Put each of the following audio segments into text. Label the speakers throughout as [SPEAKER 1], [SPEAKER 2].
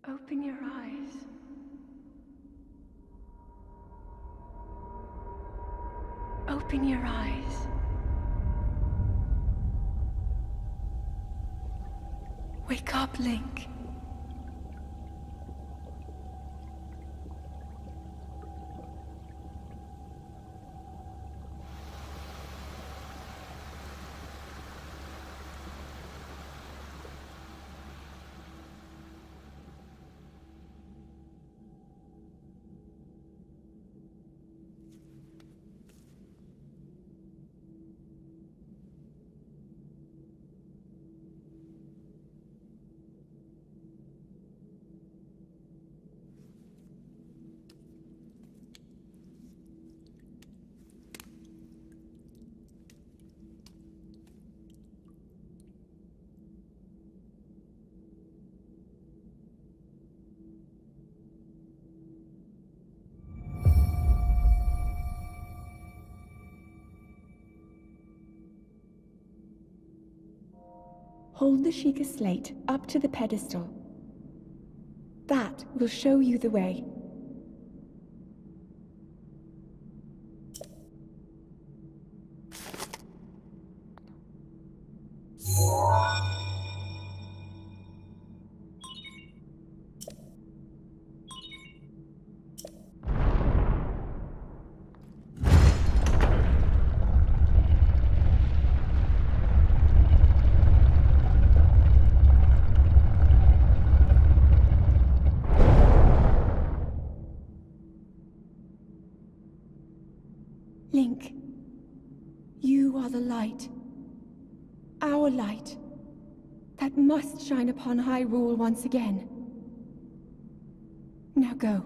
[SPEAKER 1] Open your eyes. Open your eyes. Wake up, Link.
[SPEAKER 2] Hold the Sheikah slate up to the pedestal. That will show you the way. Link, you are the light. Our light. That must shine upon Hyrule once again. Now go.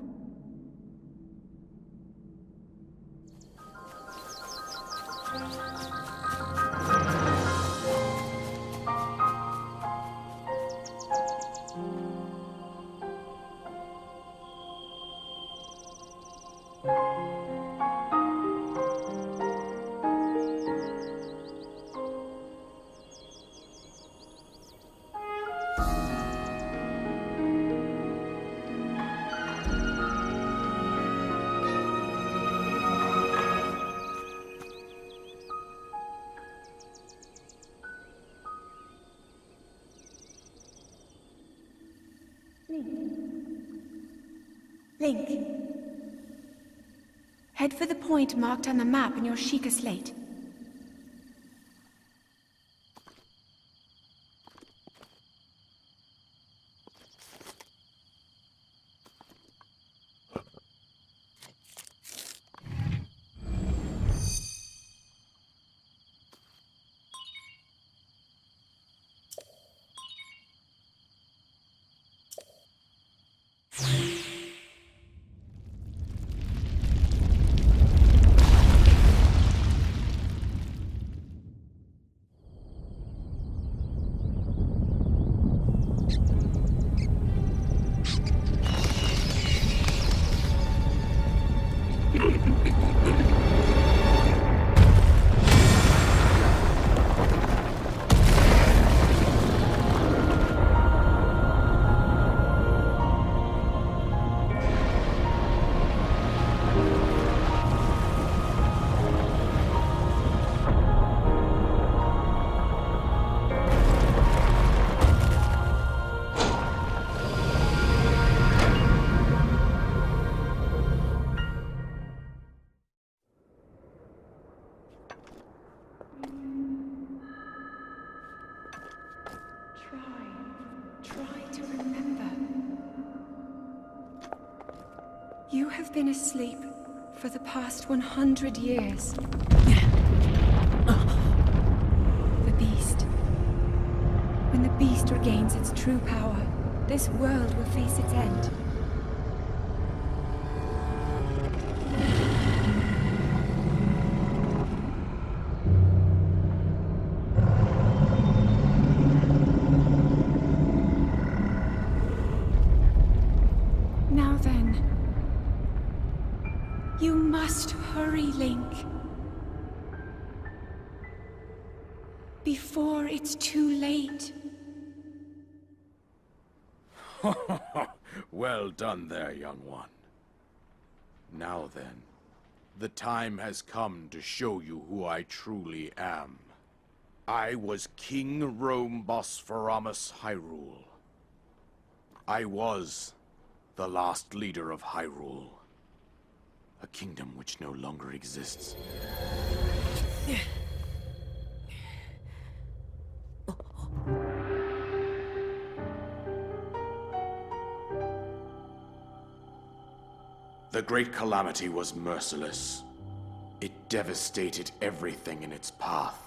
[SPEAKER 2] Link. Head for the point marked on the map in your Sheikah slate. You have been asleep for the past 100 years. The beast. When the beast regains its true power, this world will face its end. hurry, Link. Before it's too late.
[SPEAKER 3] Well done there, young one. Now then, the time has come to show you who I truly am. I was King Rome Bosphoramos Hyrule. I was the last leader of Hyrule. A kingdom which no longer exists. The Great Calamity was merciless. It devastated everything in its path,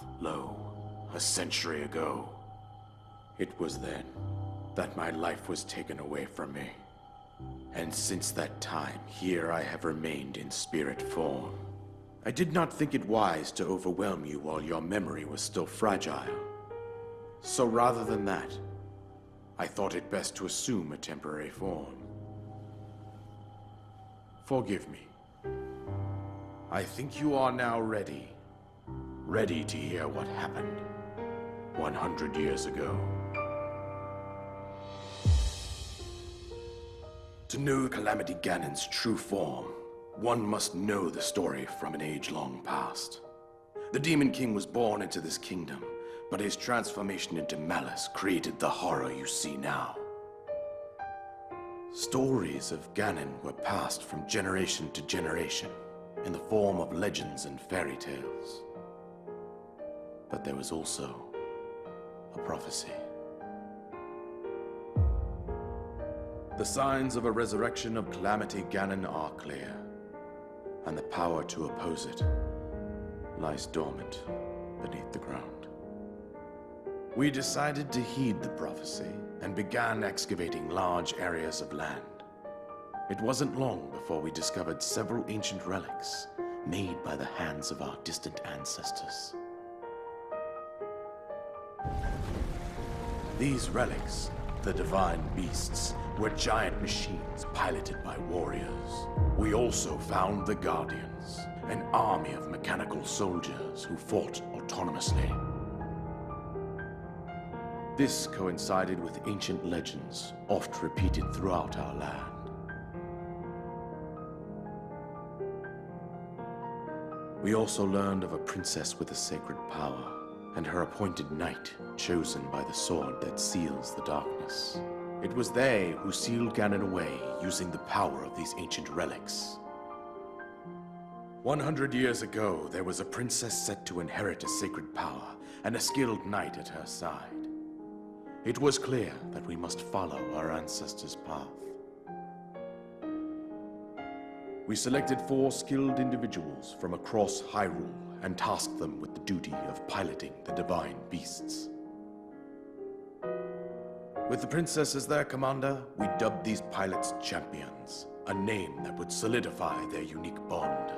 [SPEAKER 3] a century ago. It was then that my life was taken away from me. And since that time, here I have remained in spirit form. I did not think it wise to overwhelm you while your memory was still fragile. So rather than that, I thought it best to assume a temporary form. Forgive me. I think you are now ready. Ready to hear what happened 100 years ago. To know Calamity Ganon's true form, one must know the story from an age-long past. The Demon King was born into this kingdom, but his transformation into malice created the horror you see now. Stories of Ganon were passed from generation to generation in the form of legends and fairy tales. But there was also a prophecy. The signs of a resurrection of Calamity Ganon are clear, and the power to oppose it lies dormant beneath the ground. We decided to heed the prophecy and began excavating large areas of land. It wasn't long before we discovered several ancient relics made by the hands of our distant ancestors. These relics, the divine beasts, were giant machines piloted by warriors. We also found the Guardians, an army of mechanical soldiers who fought autonomously. This coincided with ancient legends, oft repeated throughout our land. We also learned of a princess with a sacred power, and her appointed knight, chosen by the sword that seals the darkness. It was they who sealed Ganon away using the power of these ancient relics. 100 years ago, there was a princess set to inherit a sacred power, and a skilled knight at her side. It was clear that we must follow our ancestors' path. We selected 4 skilled individuals from across Hyrule and tasked them with the duty of piloting the divine beasts. With the princess as their commander, we dubbed these pilots champions, a name that would solidify their unique bond.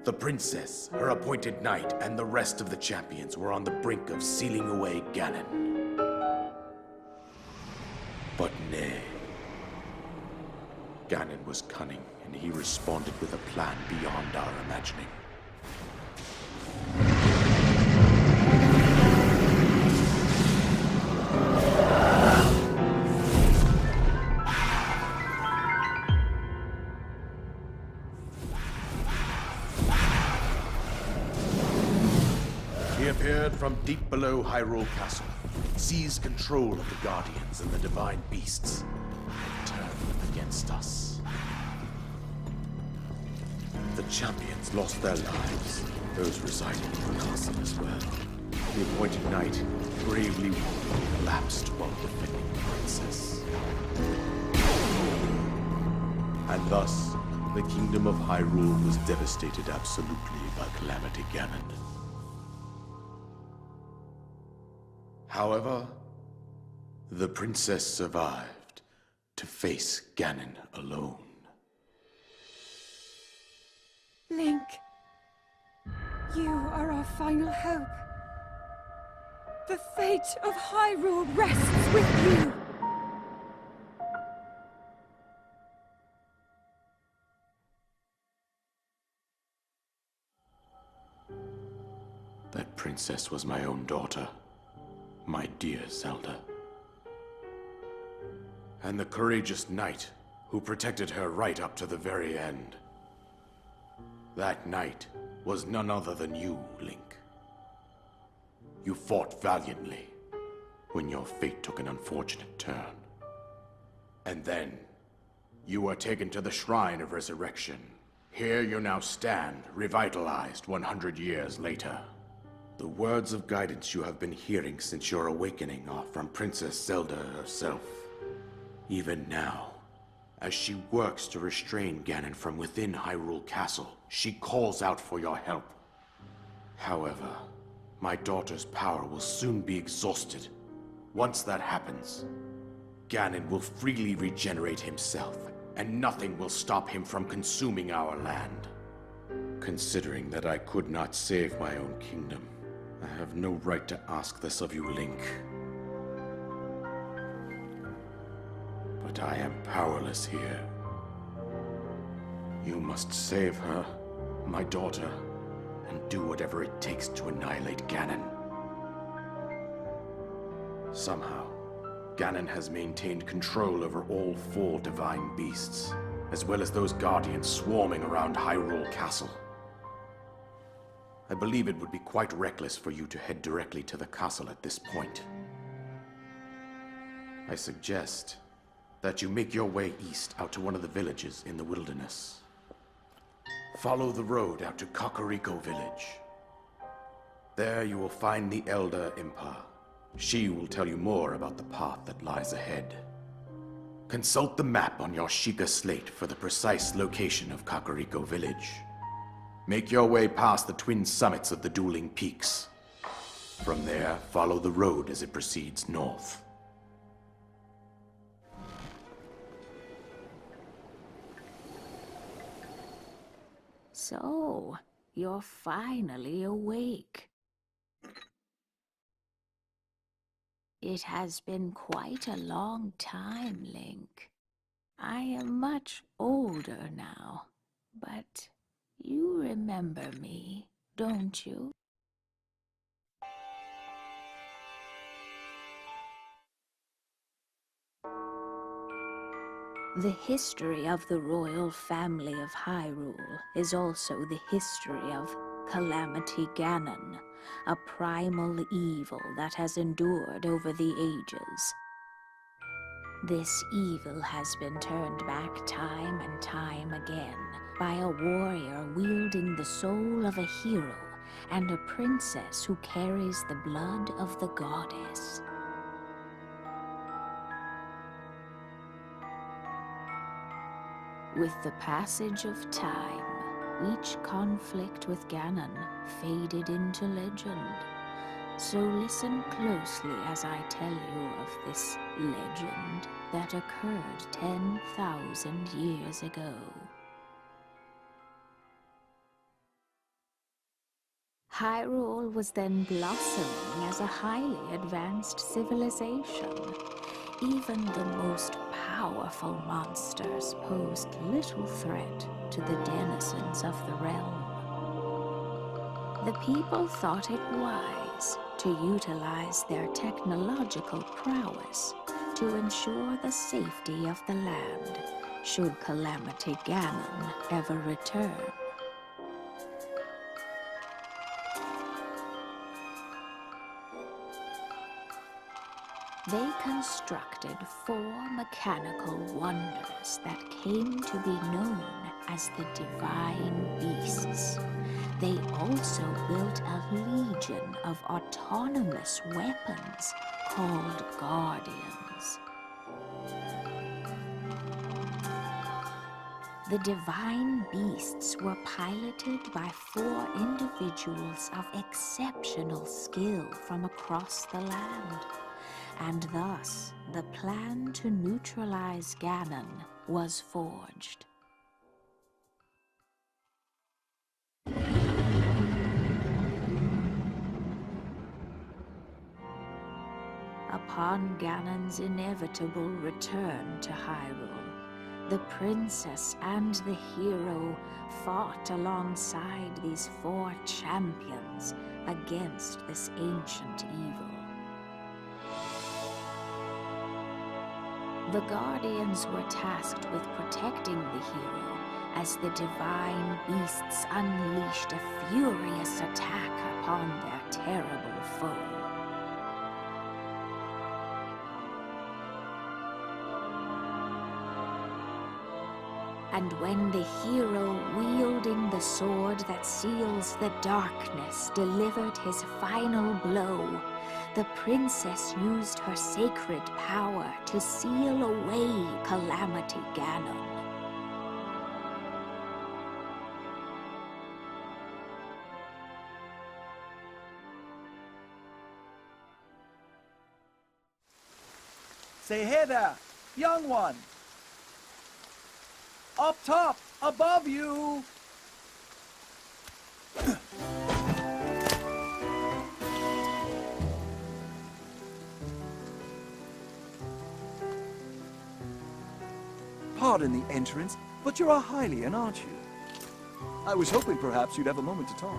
[SPEAKER 3] The princess, her appointed knight, and the rest of the champions were on the brink of sealing away Ganon. But nay. Ganon was cunning, and he responded with a plan beyond our imagining. He appeared from deep below Hyrule Castle, seized control of the Guardians and the divine beasts, and turned them against us. The champions lost their lives, those residing in the castle as well. The appointed knight, bravely wounded, collapsed while defending the princess. And thus, the kingdom of Hyrule was devastated absolutely by Calamity Ganon. However, the princess survived to face Ganon alone.
[SPEAKER 2] Link, you are our final hope. The fate of Hyrule rests with you.
[SPEAKER 3] That princess was my own daughter, my dear Zelda. And the courageous knight who protected her right up to the very end. That knight was none other than you, Link. You fought valiantly when your fate took an unfortunate turn. And then, you were taken to the Shrine of Resurrection. Here you now stand, revitalized 100 years later. The words of guidance you have been hearing since your awakening are from Princess Zelda herself. Even now, as she works to restrain Ganon from within Hyrule Castle, she calls out for your help. However, my daughter's power will soon be exhausted. Once that happens, Ganon will freely regenerate himself, and nothing will stop him from consuming our land. Considering that I could not save my own kingdom, I have no right to ask this of you, Link. But I am powerless here. You must save her, my daughter, and do whatever it takes to annihilate Ganon. Somehow, Ganon has maintained control over all 4 divine beasts, as well as those guardians swarming around Hyrule Castle. I believe it would be quite reckless for you to head directly to the castle at this point. I suggest that you make your way east out to one of the villages in the wilderness. Follow the road out to Kakariko Village. There you will find the Elder Impa. She will tell you more about the path that lies ahead. Consult the map on your Sheikah slate for the precise location of Kakariko Village. Make your way past the twin summits of the dueling peaks. From there, follow the road as it proceeds north.
[SPEAKER 4] So, you're finally awake. It has been quite a long time, Link. I am much older now, but you remember me, don't you? The history of the royal family of Hyrule is also the history of Calamity Ganon, a primal evil that has endured over the ages. This evil has been turned back time and time again by a warrior wielding the soul of a hero and a princess who carries the blood of the goddess. With the passage of time, each conflict with Ganon faded into legend. So listen closely as I tell you of this legend that occurred 10,000 years ago. Hyrule was then blossoming as a highly advanced civilization. Even the most powerful monsters posed little threat to the denizens of the realm. The people thought it wise to utilize their technological prowess to ensure the safety of the land should Calamity Ganon ever return. They constructed 4 mechanical wonders that came to be known as the Divine Beasts. They also built a legion of autonomous weapons called Guardians. The Divine Beasts were piloted by 4 individuals of exceptional skill from across the land. And thus, the plan to neutralize Ganon was forged. Upon Ganon's inevitable return to Hyrule, the princess and the hero fought alongside these four champions against this ancient evil. The Guardians were tasked with protecting the hero as the divine beasts unleashed a furious attack upon their terrible foe. And when the hero wielding the sword that seals the darkness delivered his final blow, the princess used her sacred power to seal away Calamity Ganon.
[SPEAKER 5] Say, hey there, young one! Up top, above you! Pardon the entrance, but you're a Hylian, aren't you? I was hoping perhaps you'd have a moment to talk.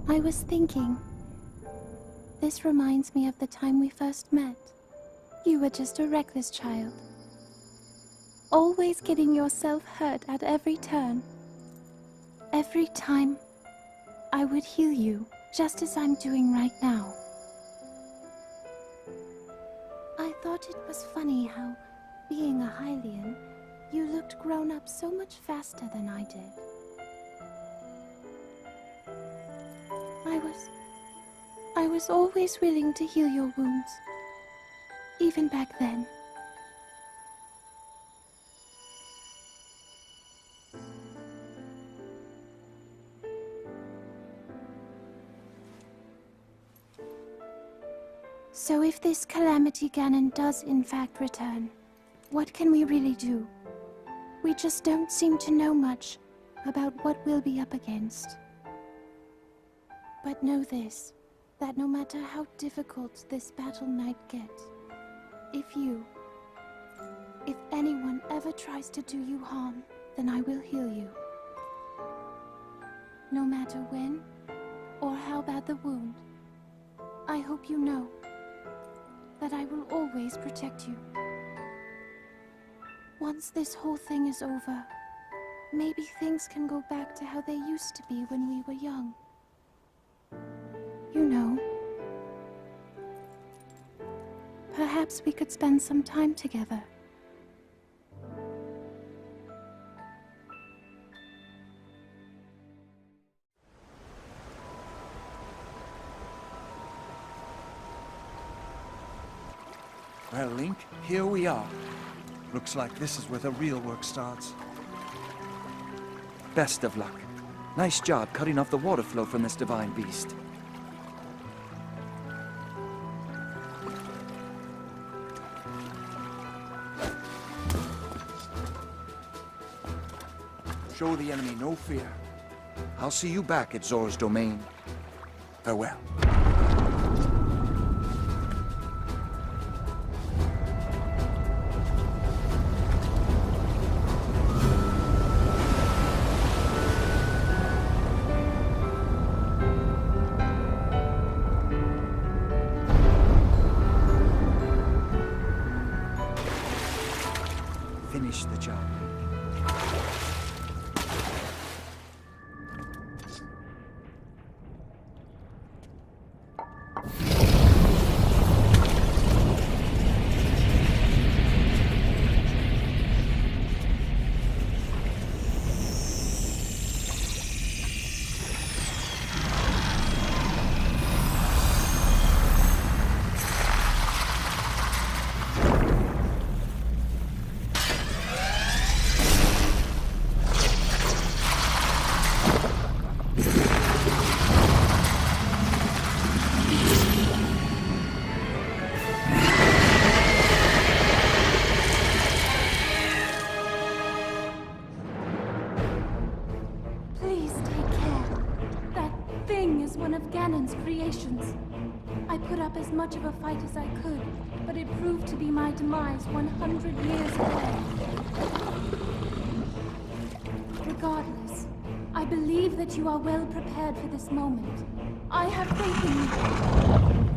[SPEAKER 2] I was thinking, this reminds me of the time we first met. You were just a reckless child, always getting yourself hurt at every turn. Every time, I would heal you, just as I'm doing right now. I thought it was funny how, being a Hylian, you looked grown up so much faster than I did. I was always willing to heal your wounds, even back then. So if this Calamity Ganon does in fact return, what can we really do? We just don't seem to know much about what we'll be up against. But know this, that no matter how difficult this battle might get, if anyone ever tries to do you harm, then I will heal you. No matter when or how bad the wound, I hope you know that I will always protect you. Once this whole thing is over, maybe things can go back to how they used to be when we were young. You know, perhaps we could spend some time together.
[SPEAKER 5] Well, Link, here we are. Looks like this is where the real work starts. Best of luck. Nice job cutting off the water flow from this divine beast. Show the enemy no fear. I'll see you back at Zora's domain. Farewell. Finish the job, Link.
[SPEAKER 2] Please take care. That thing is one of Ganon's creations. I put up as much of a fight as I could, but it proved to be my demise 100 years away. Regardless, I believe that you are well prepared for this moment. I have faith in you.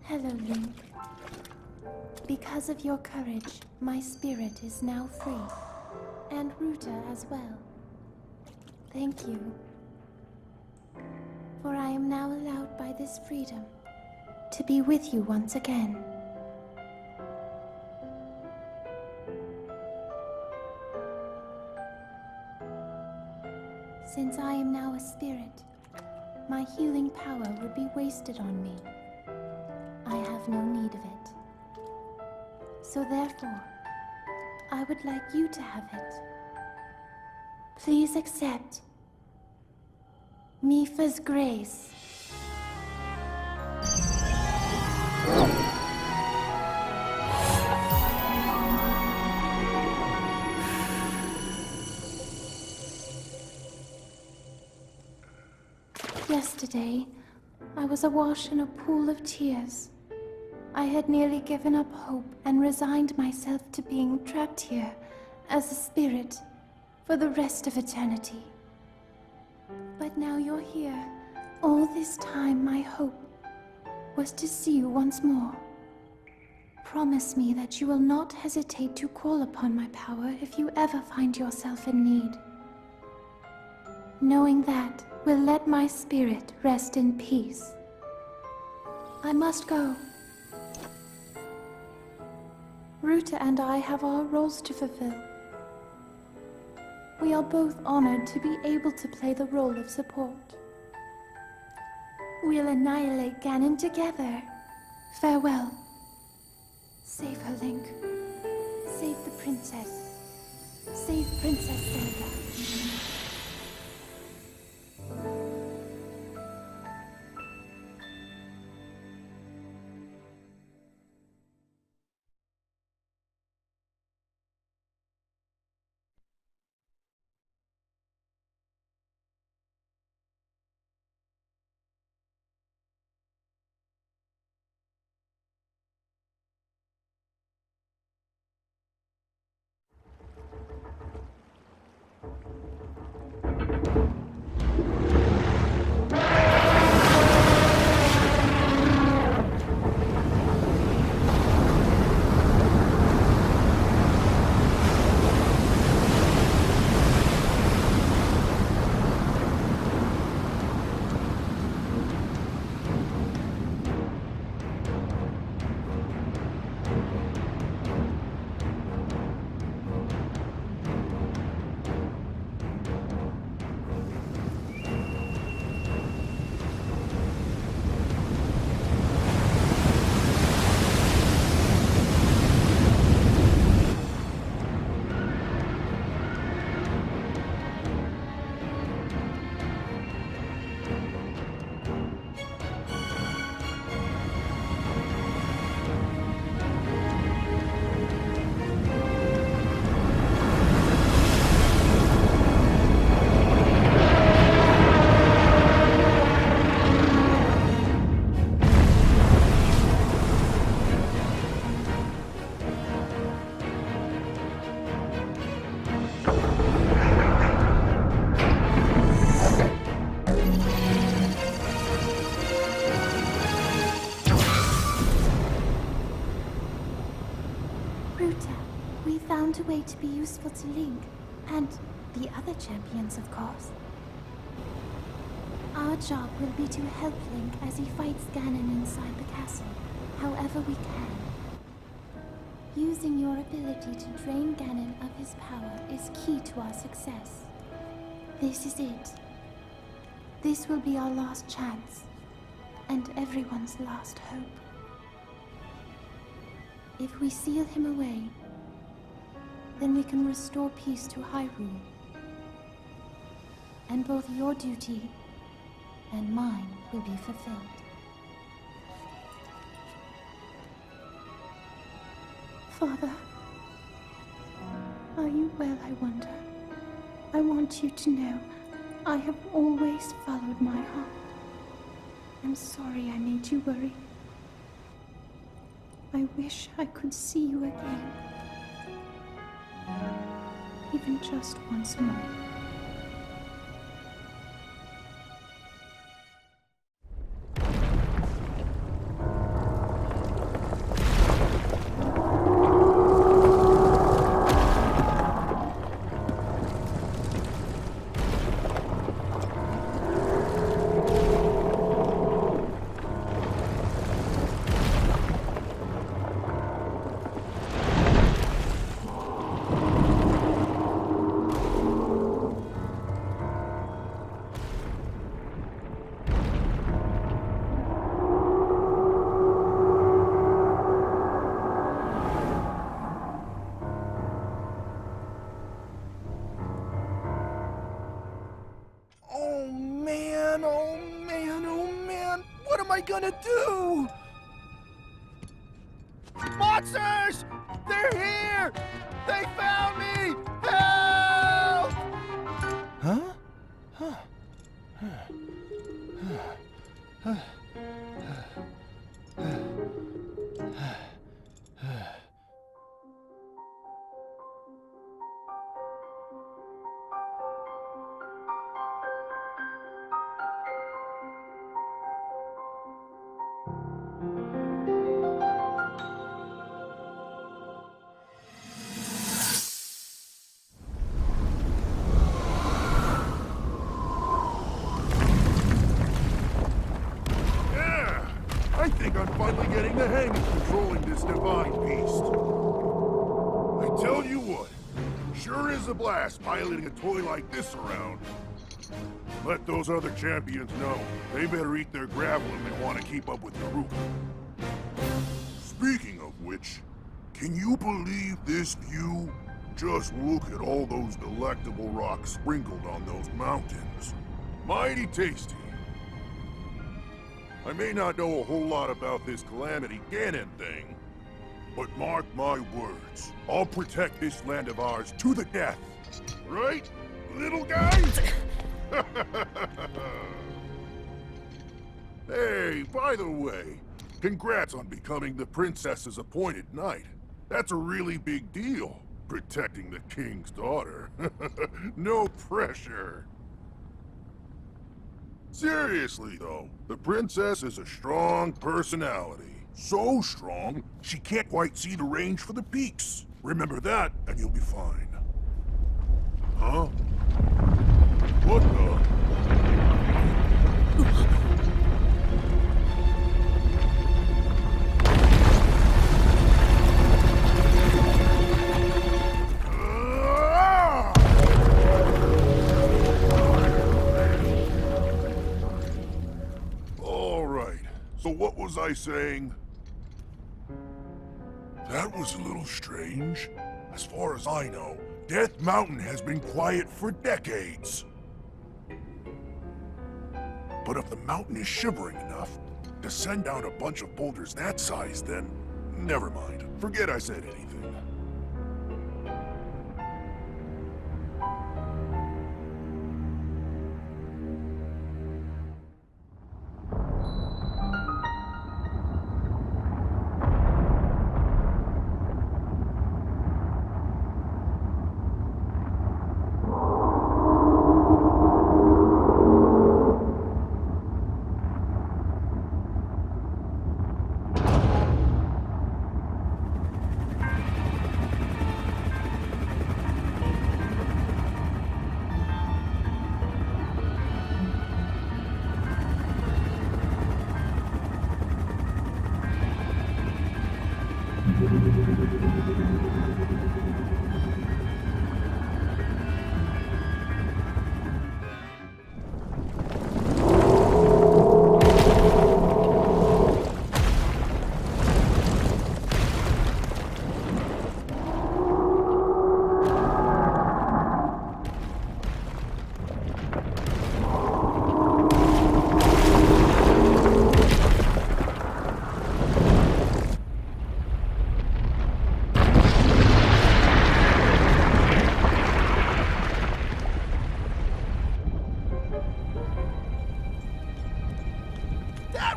[SPEAKER 2] Hello, Link. Because of your courage, my spirit is now free. And Ruta as well. Thank you. For I am now allowed by this freedom to be with you once again. Since I am now a spirit, my healing power would be wasted on me. I have no need of it. So therefore, I would like you to have it. Please accept Mifa's grace. Yesterday, I was awash in a pool of tears. I had nearly given up hope and resigned myself to being trapped here as a spirit for the rest of eternity. But now you're here. All this time, my hope was to see you once more. Promise me that you will not hesitate to call upon my power if you ever find yourself in need. Knowing that will let my spirit rest in peace. I must go. Ruta and I have our roles to fulfill. We are both honored to be able to play the role of support. We'll annihilate Ganon together. Farewell. Save her, Link. Save the princess. Save Princess Zelda. way to be useful to Link, and the other champions, of course. Our job will be to help Link as he fights Ganon inside the castle, however we can. Using your ability to drain Ganon of his power is key to our success. This is it. This will be our last chance, and everyone's last hope. If we seal him away, then we can restore peace to Hyrule. And both your duty and mine will be fulfilled. Father, are you well, I wonder? I want you to know I have always followed my heart. I'm sorry I made you worry. I wish I could see you again. Even just once more.
[SPEAKER 5] What am I gonna do? Monsters! They're here! They found me! Help! Huh? I think I'm finally getting the hang of controlling this divine beast. I tell you what, sure is a blast piloting a toy like this around. Let those other champions know. They better eat their gravel if they want to keep up with Naruto. Speaking of which, can you believe this view? Just look at all those delectable rocks sprinkled on those mountains. Mighty tasty. I may not know a whole lot about this Calamity Ganon thing, but mark my words, I'll protect this land of ours to the death. Right, little guy? Hey, by the way, congrats on becoming the princess's appointed knight. That's a really big deal, protecting the king's daughter. No pressure. Seriously, though, the princess is a strong personality. So strong, she can't quite see the range for the peaks. Remember that, and you'll be fine. Huh? What the? So what was I saying? That was a little strange. As far as I know, Death Mountain has been quiet for decades. But if the mountain is shivering enough to send down a bunch of boulders that size, then never mind. Forget I said anything.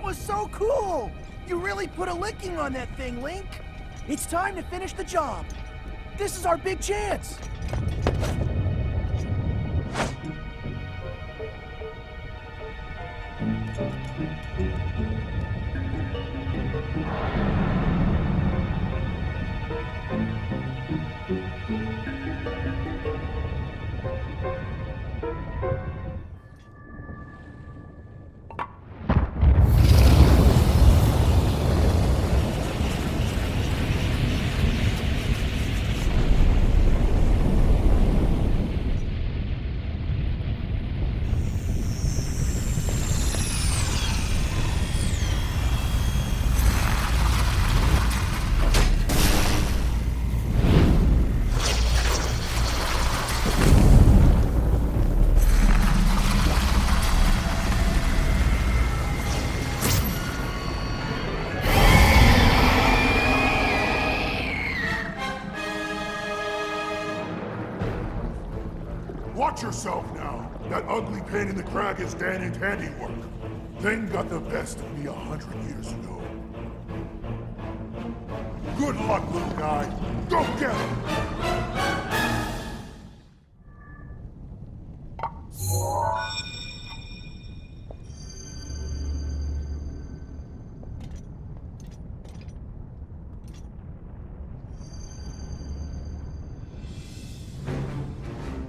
[SPEAKER 6] was so cool! You really put a licking on that thing, Link! It's time to finish the job. This is our big chance!
[SPEAKER 5] Watch yourself now. That ugly pain in the crack is Ganon's handiwork. Thing got the best of me 100 years ago. Good luck, little guy. Go get him!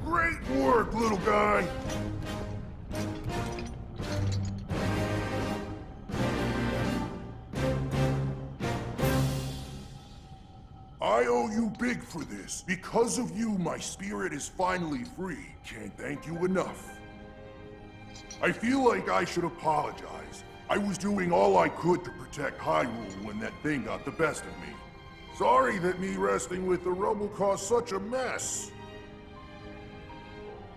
[SPEAKER 5] Great work, little guy! I owe you big for this. Because of you, my spirit is finally free. Can't thank you enough. I feel like I should apologize. I was doing all I could to protect Hyrule when that thing got the best of me. Sorry that me wrestling with the rubble caused such a mess.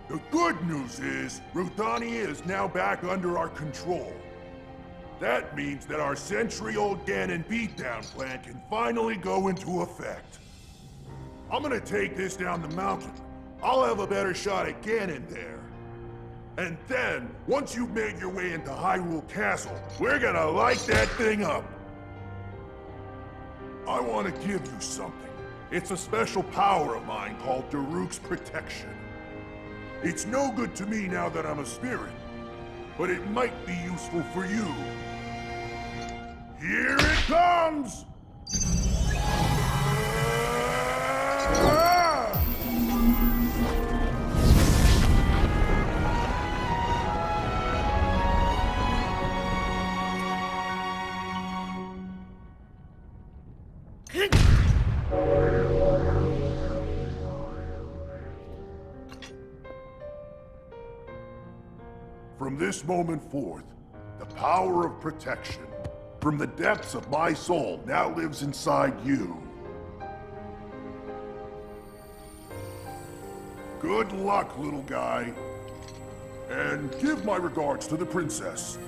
[SPEAKER 5] The good news is, Ruthania is now back under our control. That means that our century-old Ganon beatdown plan can finally go into effect. I'm gonna take this down the mountain. I'll have a better shot at Ganon there. And then, once you've made your way into Hyrule Castle, we're gonna light that thing up. I want to give you something. It's a special power of mine called Daruk's Protection. It's no good to me now that I'm a spirit, but it might be useful for you. Here it comes! From this moment forth, the power of protection from the depths of my soul now lives inside you. Good luck, little guy. And give my regards to the princess.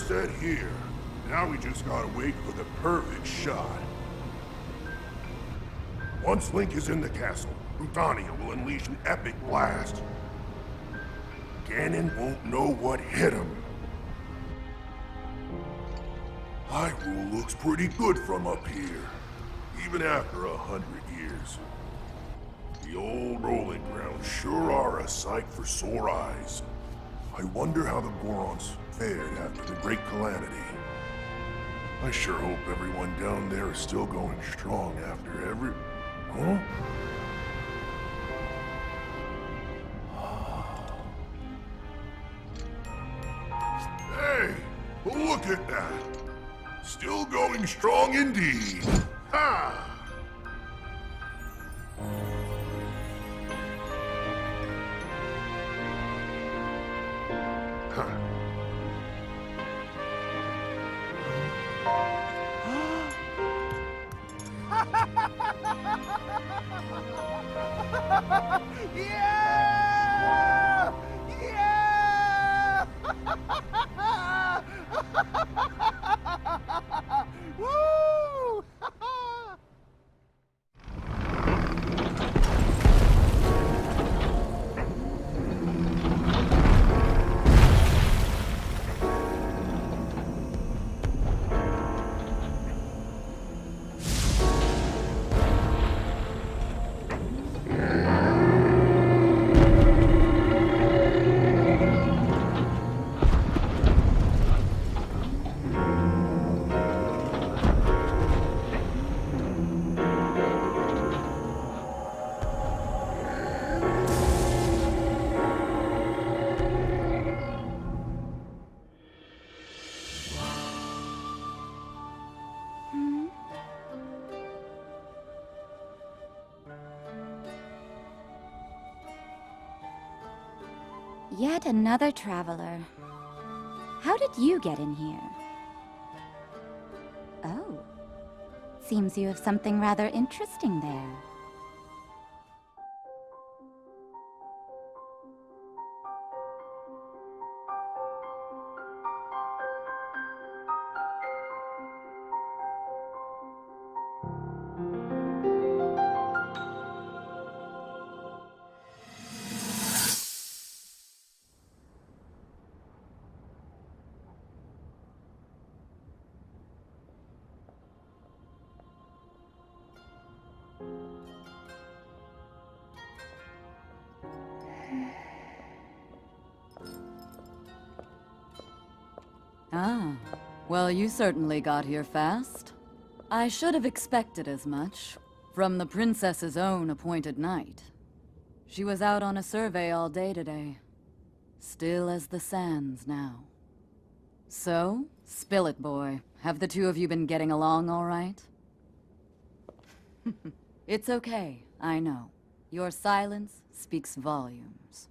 [SPEAKER 5] set here. Now we just gotta wait for the perfect shot. Once Link is in the castle, Rutania will unleash an epic blast. Ganon won't know what hit him. Hyrule looks pretty good from up here, even after 100 years. The old rolling grounds sure are a sight for sore eyes. I wonder how the Gorons fared after the Great Calamity. I sure hope everyone down there is still going strong after every... Huh? Hey, look at that! Still going strong indeed! Ha!
[SPEAKER 6] Yeah! Yeah! Woo!
[SPEAKER 7] Yet another traveler. How did you get in here? Oh. Seems you have something rather interesting there.
[SPEAKER 8] Ah, well, you certainly got here fast. I should have expected as much, from the princess's own appointed knight. She was out on a survey all day today. Still as the sands now. So, spill it, boy. Have the two of you been getting along all right? It's okay, I know. Your silence speaks volumes.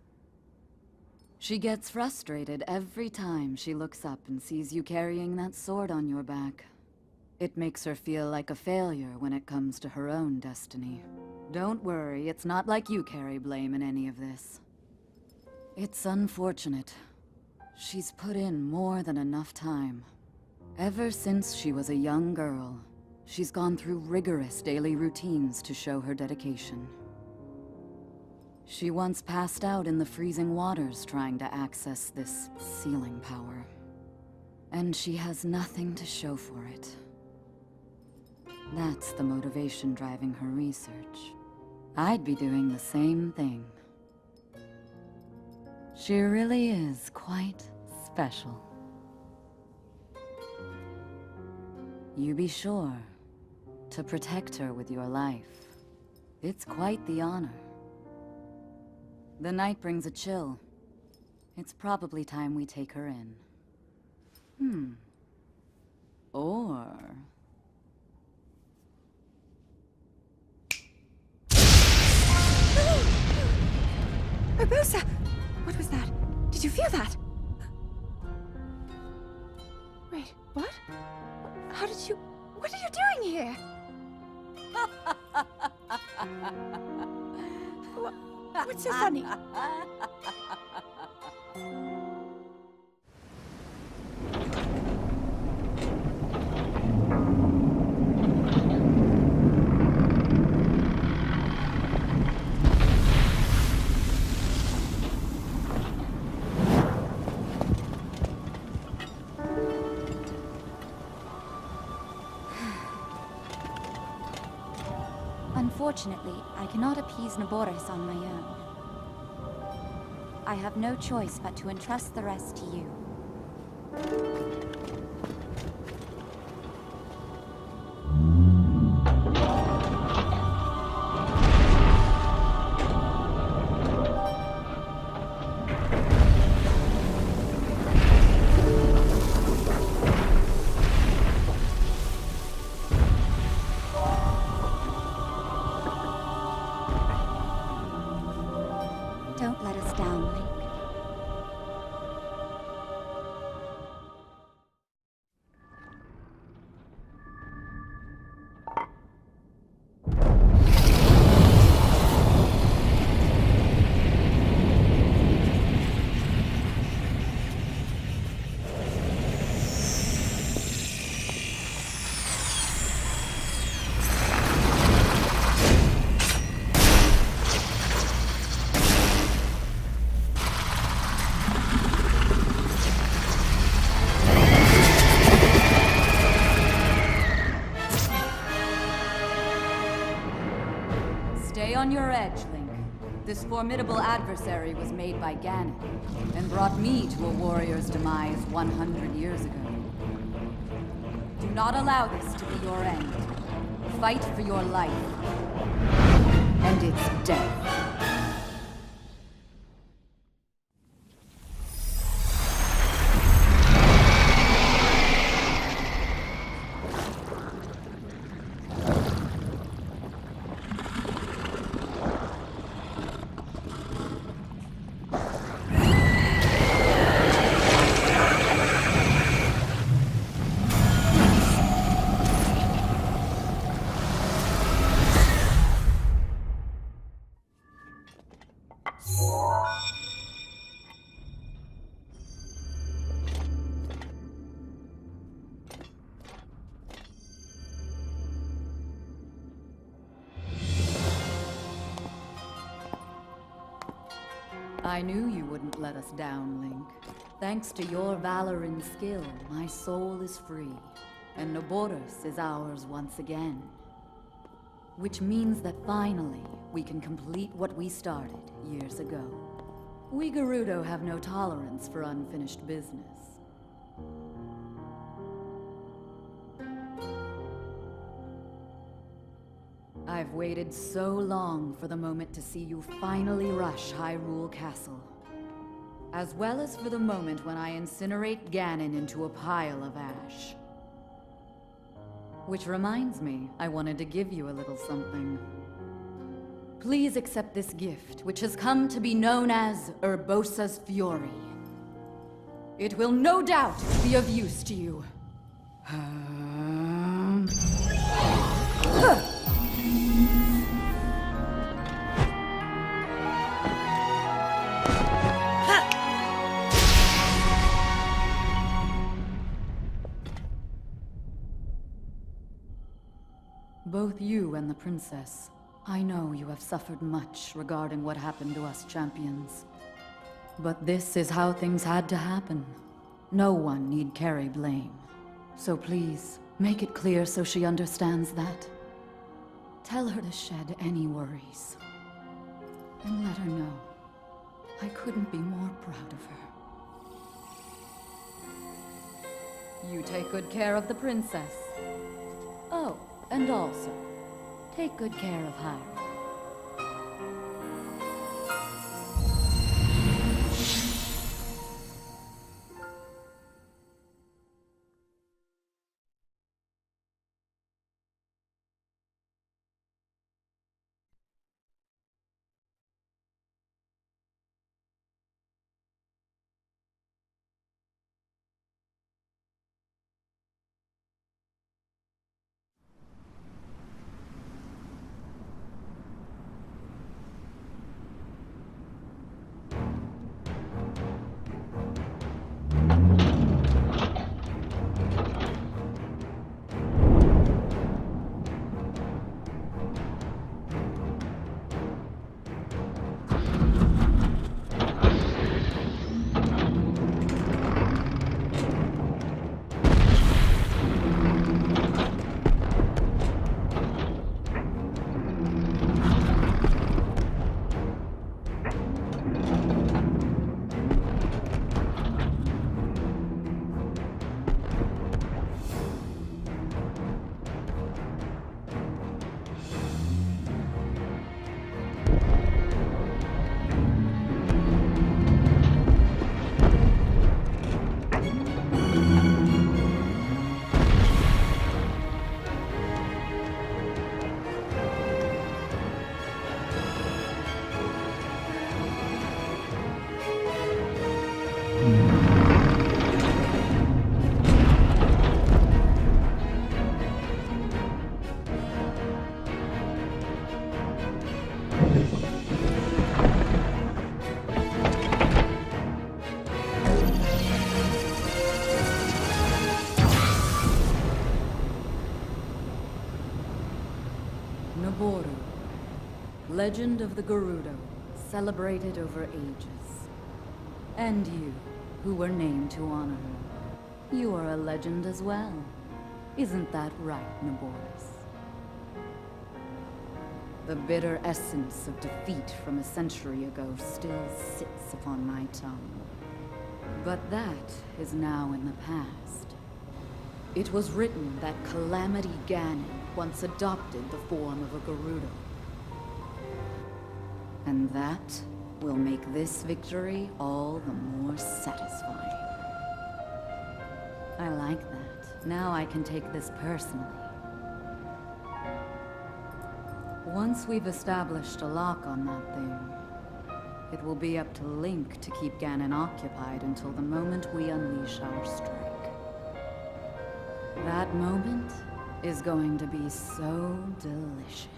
[SPEAKER 8] She gets frustrated every time she looks up and sees you carrying that sword on your back. It makes her feel like a failure when it comes to her own destiny. Don't worry, it's not like you carry blame in any of this. It's unfortunate. She's put in more than enough time. Ever since she was a young girl, she's gone through rigorous daily routines to show her dedication. She once passed out in the freezing waters trying to access this sealing power. And she has nothing to show for it. That's the motivation driving her research. I'd be doing the same thing. She really is quite special. You be sure to protect her with your life. It's quite the honor. The night brings a chill. It's probably time we take her in. Or...
[SPEAKER 1] Abusa! What was that? Did you feel that? Wait, what? How did you... What are you doing here? What's so funny?
[SPEAKER 7] Unfortunately, I cannot appease Naboris on my own. I have no choice but to entrust the rest to you. Don't let us down, Link.
[SPEAKER 8] Stay on your edge, Link. This formidable adversary was made by Ganon, and brought me to a warrior's demise 100 years ago. Do not allow this to be your end. Fight for your life. And its death. I knew you wouldn't let us down, Link. Thanks to your valor and skill, my soul is free, and Naboris is ours once again. Which means that finally, we can complete what we started years ago. We Gerudo have no tolerance for unfinished business. I've waited so long for the moment to see you finally rush Hyrule Castle. As well as for the moment when I incinerate Ganon into a pile of ash. Which reminds me, I wanted to give you a little something. Please accept this gift, which has come to be known as Urbosa's Fury. It will no doubt be of use to you. Both you and the princess, I know you have suffered much regarding what happened to us champions. But this is how things had to happen. No one need carry blame. So please, make it clear so she understands that. Tell her to shed any worries. And let her know I couldn't be more proud of her. You take good care of the princess. Oh, and also, take good care of Hyrule. Naboru, legend of the Gerudo, celebrated over ages. And you, who were named to honor her, you are a legend as well. Isn't that right, Naboris? The bitter essence of defeat from a century ago still sits upon my tongue. But that is now in the past. It was written that Calamity Ganon once adopted the form of a Gerudo. And that will make this victory all the more satisfying. I like that. Now I can take this personally. Once we've established a lock on that thing, it will be up to Link to keep Ganon occupied until the moment we unleash our strike. That moment is going to be so delicious.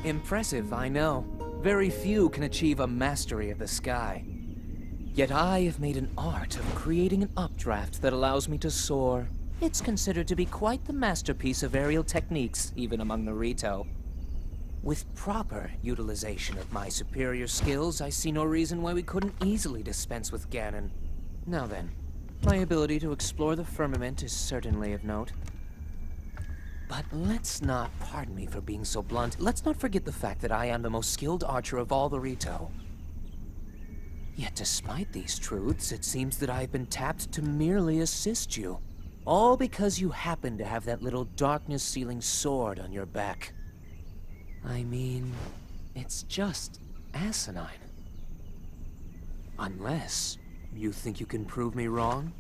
[SPEAKER 9] Impressive, I know. Very few can achieve a mastery of the sky. Yet I have made an art of creating an updraft that allows me to soar. It's considered to be quite the masterpiece of aerial techniques, even among the Rito. With proper utilization of my superior skills, I see no reason why we couldn't easily dispense with Ganon. Now then, my ability to explore the firmament is certainly of note. But let's not, pardon me for being so blunt, let's not forget the fact that I am the most skilled archer of all the Rito. Yet despite these truths, it seems that I've been tapped to merely assist you. All because you happen to have that little darkness-sealing sword on your back. I mean, it's just asinine. Unless you think you can prove me wrong?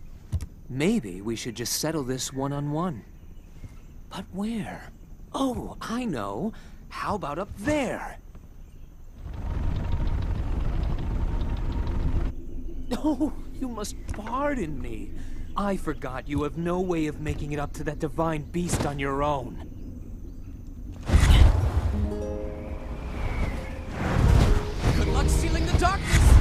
[SPEAKER 9] Maybe we should just settle this one-on-one. But where? Oh, I know. How about up there? Oh, you must pardon me. I forgot you have no way of making it up to that divine beast on your own. Good luck sealing the darkness!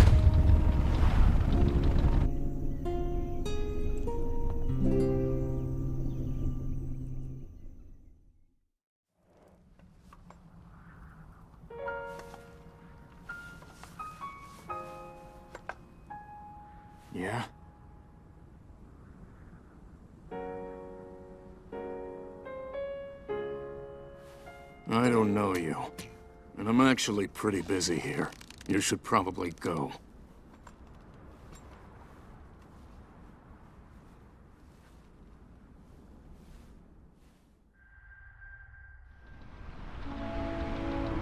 [SPEAKER 3] Yeah? I don't know you. And I'm actually pretty busy here. You should probably go.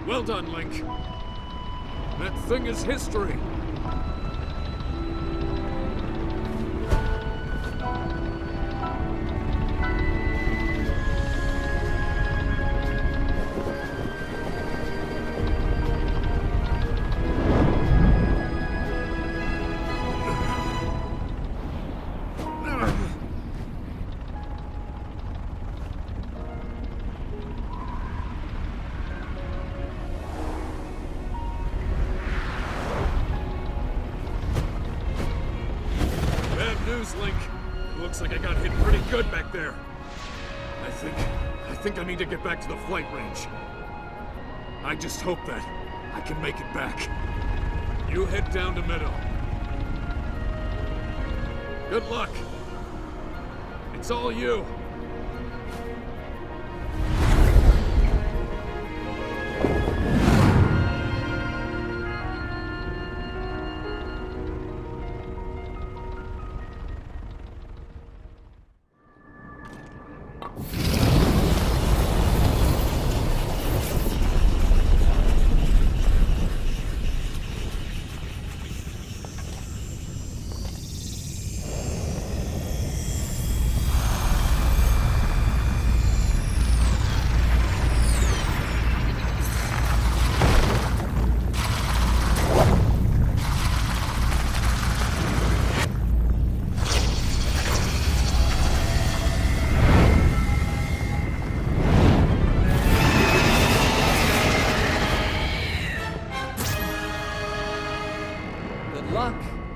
[SPEAKER 10] Well done, Link. That thing is history. news, Link. It looks like I got hit pretty good back there. I think I need to get back to the flight range. I just hope that I can make it back. You head down to Meadow. Good luck. It's all you.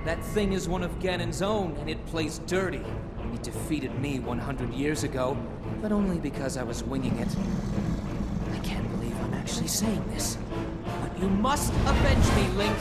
[SPEAKER 9] That thing is one of Ganon's own, and it plays dirty. It defeated me 100 years ago, but only because I was winging it. I can't believe I'm actually saying this. But you must avenge me, Link!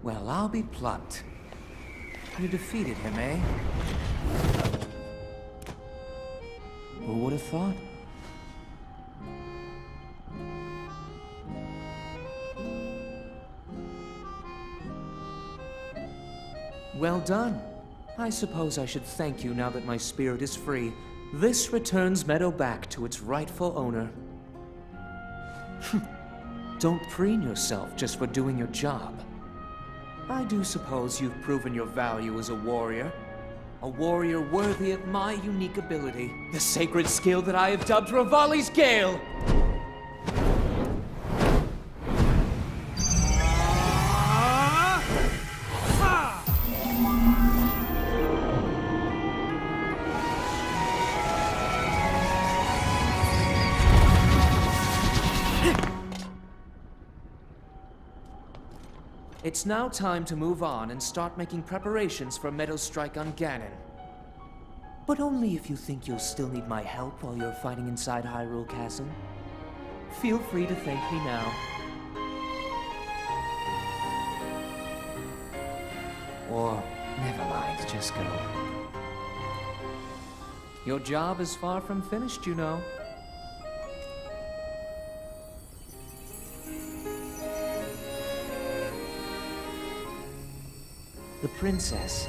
[SPEAKER 9] Well, I'll be plucked. You defeated him, eh? Who would have thought? Well done. I suppose I should thank you now that my spirit is free. This returns Meadow back to its rightful owner. Don't preen yourself just for doing your job. I do suppose you've proven your value as a warrior. A warrior worthy of my unique ability. The sacred skill that I have dubbed Revali's Gale! It's now time to move on and start making preparations for Meadow's strike on Ganon. But only if you think you'll still need my help while you're fighting inside Hyrule Castle. Feel free to thank me now. Or, never mind, just go. Your job is far from finished, you know. The princess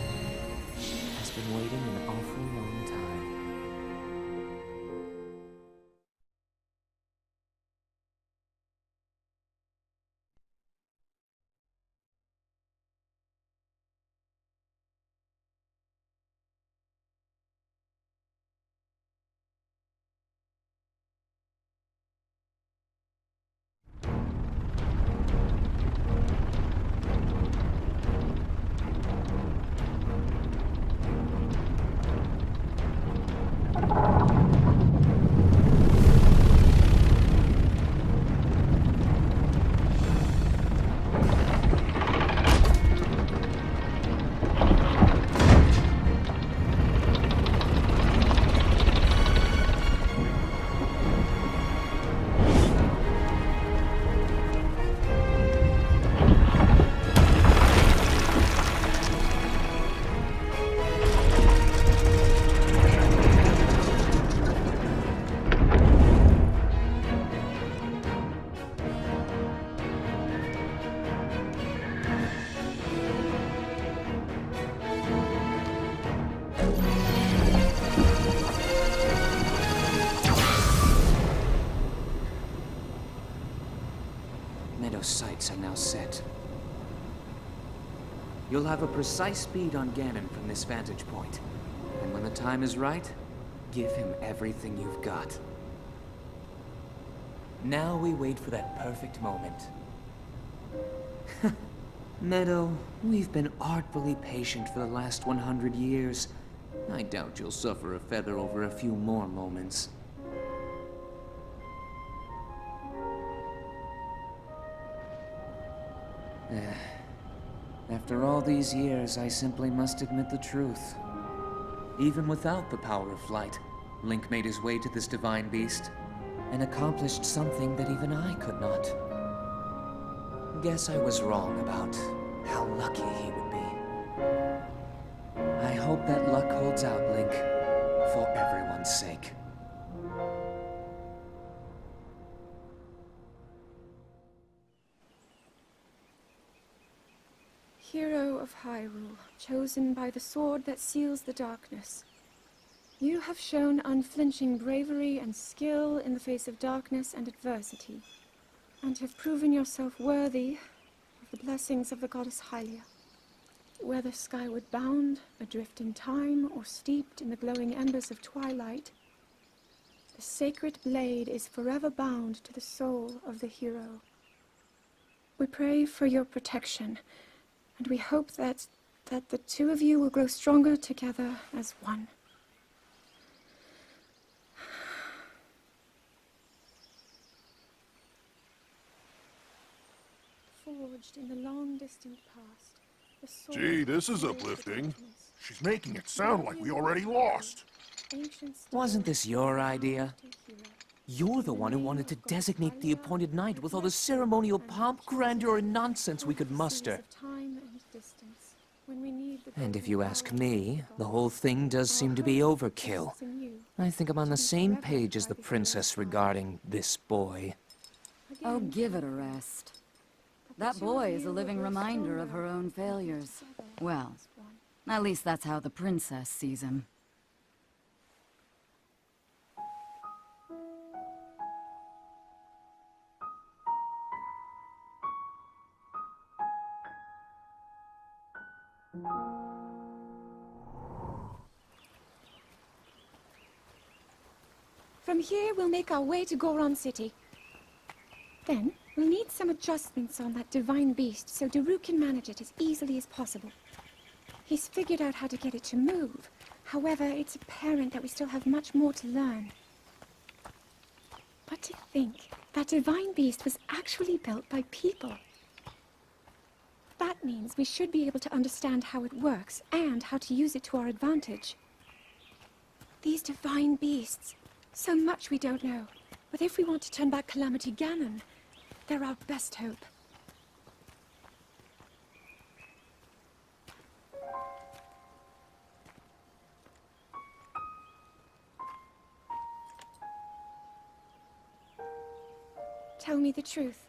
[SPEAKER 9] has been waiting an awful long time. Meadow's sights are now set. You'll have a precise speed on Ganon from this vantage point. And when the time is right, give him everything you've got. Now we wait for that perfect moment. Meadow, we've been artfully patient for the last 100 years. I doubt you'll suffer a feather over a few more moments. After all these years, I simply must admit the truth. Even without the power of flight, Link made his way to this divine beast, and accomplished something that even I could not. Guess I was wrong about how lucky he would be. I hope that luck holds out, Link, for everyone's sake.
[SPEAKER 1] Hero of Hyrule, chosen by the sword that seals the darkness. You have shown unflinching bravery and skill in the face of darkness and adversity, and have proven yourself worthy of the blessings of the goddess Hylia. Whether skyward bound, adrift in time, or steeped in the glowing embers of twilight, the sacred blade is forever bound to the soul of the hero. We pray for your protection, and we hope that the two of you will grow stronger together as one. Forged in the long distant past, the sword
[SPEAKER 5] Gee, this is
[SPEAKER 1] of
[SPEAKER 5] uplifting.
[SPEAKER 1] darkness.
[SPEAKER 5] She's making it sound like we already lost.
[SPEAKER 1] Ancient
[SPEAKER 9] Wasn't this your idea?
[SPEAKER 1] hero.
[SPEAKER 9] You're the one who wanted to designate the appointed night with all the ceremonial pomp, grandeur, and nonsense we could muster.
[SPEAKER 1] Seas of time and distance, when we need the
[SPEAKER 9] And if
[SPEAKER 1] golden
[SPEAKER 9] you ask
[SPEAKER 1] power
[SPEAKER 9] me,
[SPEAKER 1] of
[SPEAKER 9] the
[SPEAKER 1] God.
[SPEAKER 9] whole thing does seem to be overkill.
[SPEAKER 1] Rests in you.
[SPEAKER 9] I think I'm on the same page as the princess regarding this boy.
[SPEAKER 8] Oh,
[SPEAKER 1] Again,
[SPEAKER 8] give it a rest. That boy is a living reminder of her own failures. Well, at least that's how the princess sees him.
[SPEAKER 1] From here, we'll make our way to Goron City. Then, we'll need some adjustments on that divine beast so Daru can manage it as easily as possible. He's figured out how to get it to move. However, it's apparent that we still have much more to learn. But to think that divine beast was actually built by people. That means we should be able to understand how it works and how to use it to our advantage. These divine beasts, so much we don't know. But if we want to turn back Calamity Ganon, they're our best hope. Tell me the truth.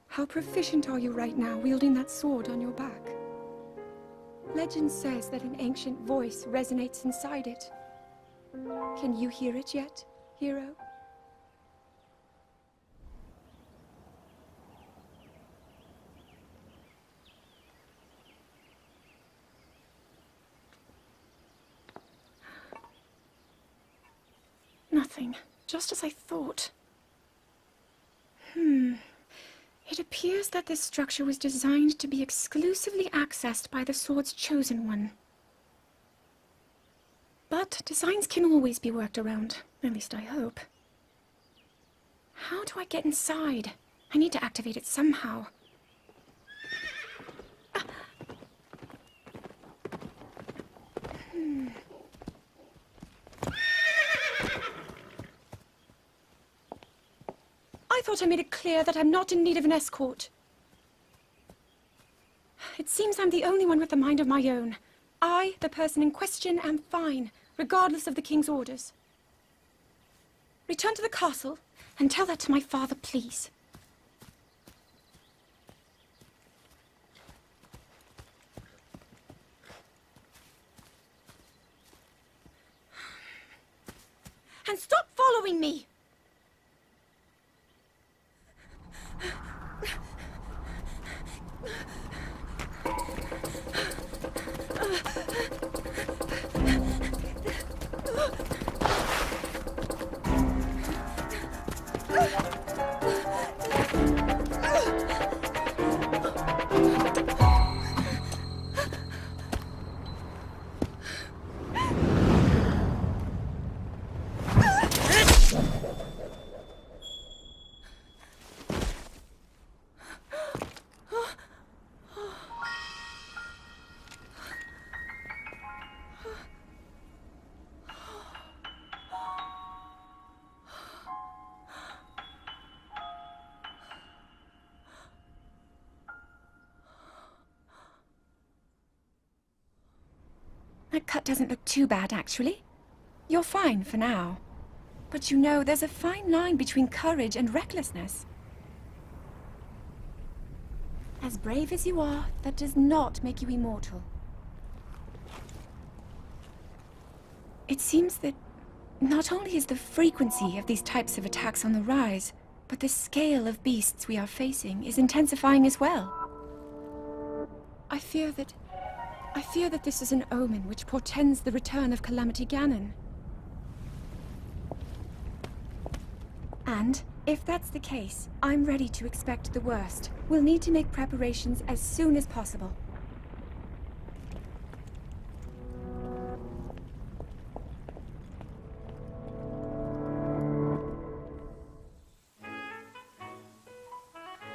[SPEAKER 1] How proficient are you right now wielding that sword on your back? Legend says that an ancient voice resonates inside it. Can you hear it yet, hero? Nothing. Just as I thought. It appears that this structure was designed to be exclusively accessed by the sword's chosen one. But designs can always be worked around. At least I hope. How do I get inside? I need to activate it somehow. I thought I made it clear that I'm not in need of an escort. It seems I'm the only one with a mind of my own. I, the person in question, am fine, regardless of the king's orders. Return to the castle and tell that to my father, please. And stop following me! That cut doesn't look too bad, actually. You're fine for now. But you know, there's a fine line between courage and recklessness. As brave as you are, that does not make you immortal. It seems that not only is the frequency of these types of attacks on the rise, but the scale of beasts we are facing is intensifying as well. I fear that this is an omen which portends the return of Calamity Ganon. And, if that's the case, I'm ready to expect the worst. We'll need to make preparations as soon as possible.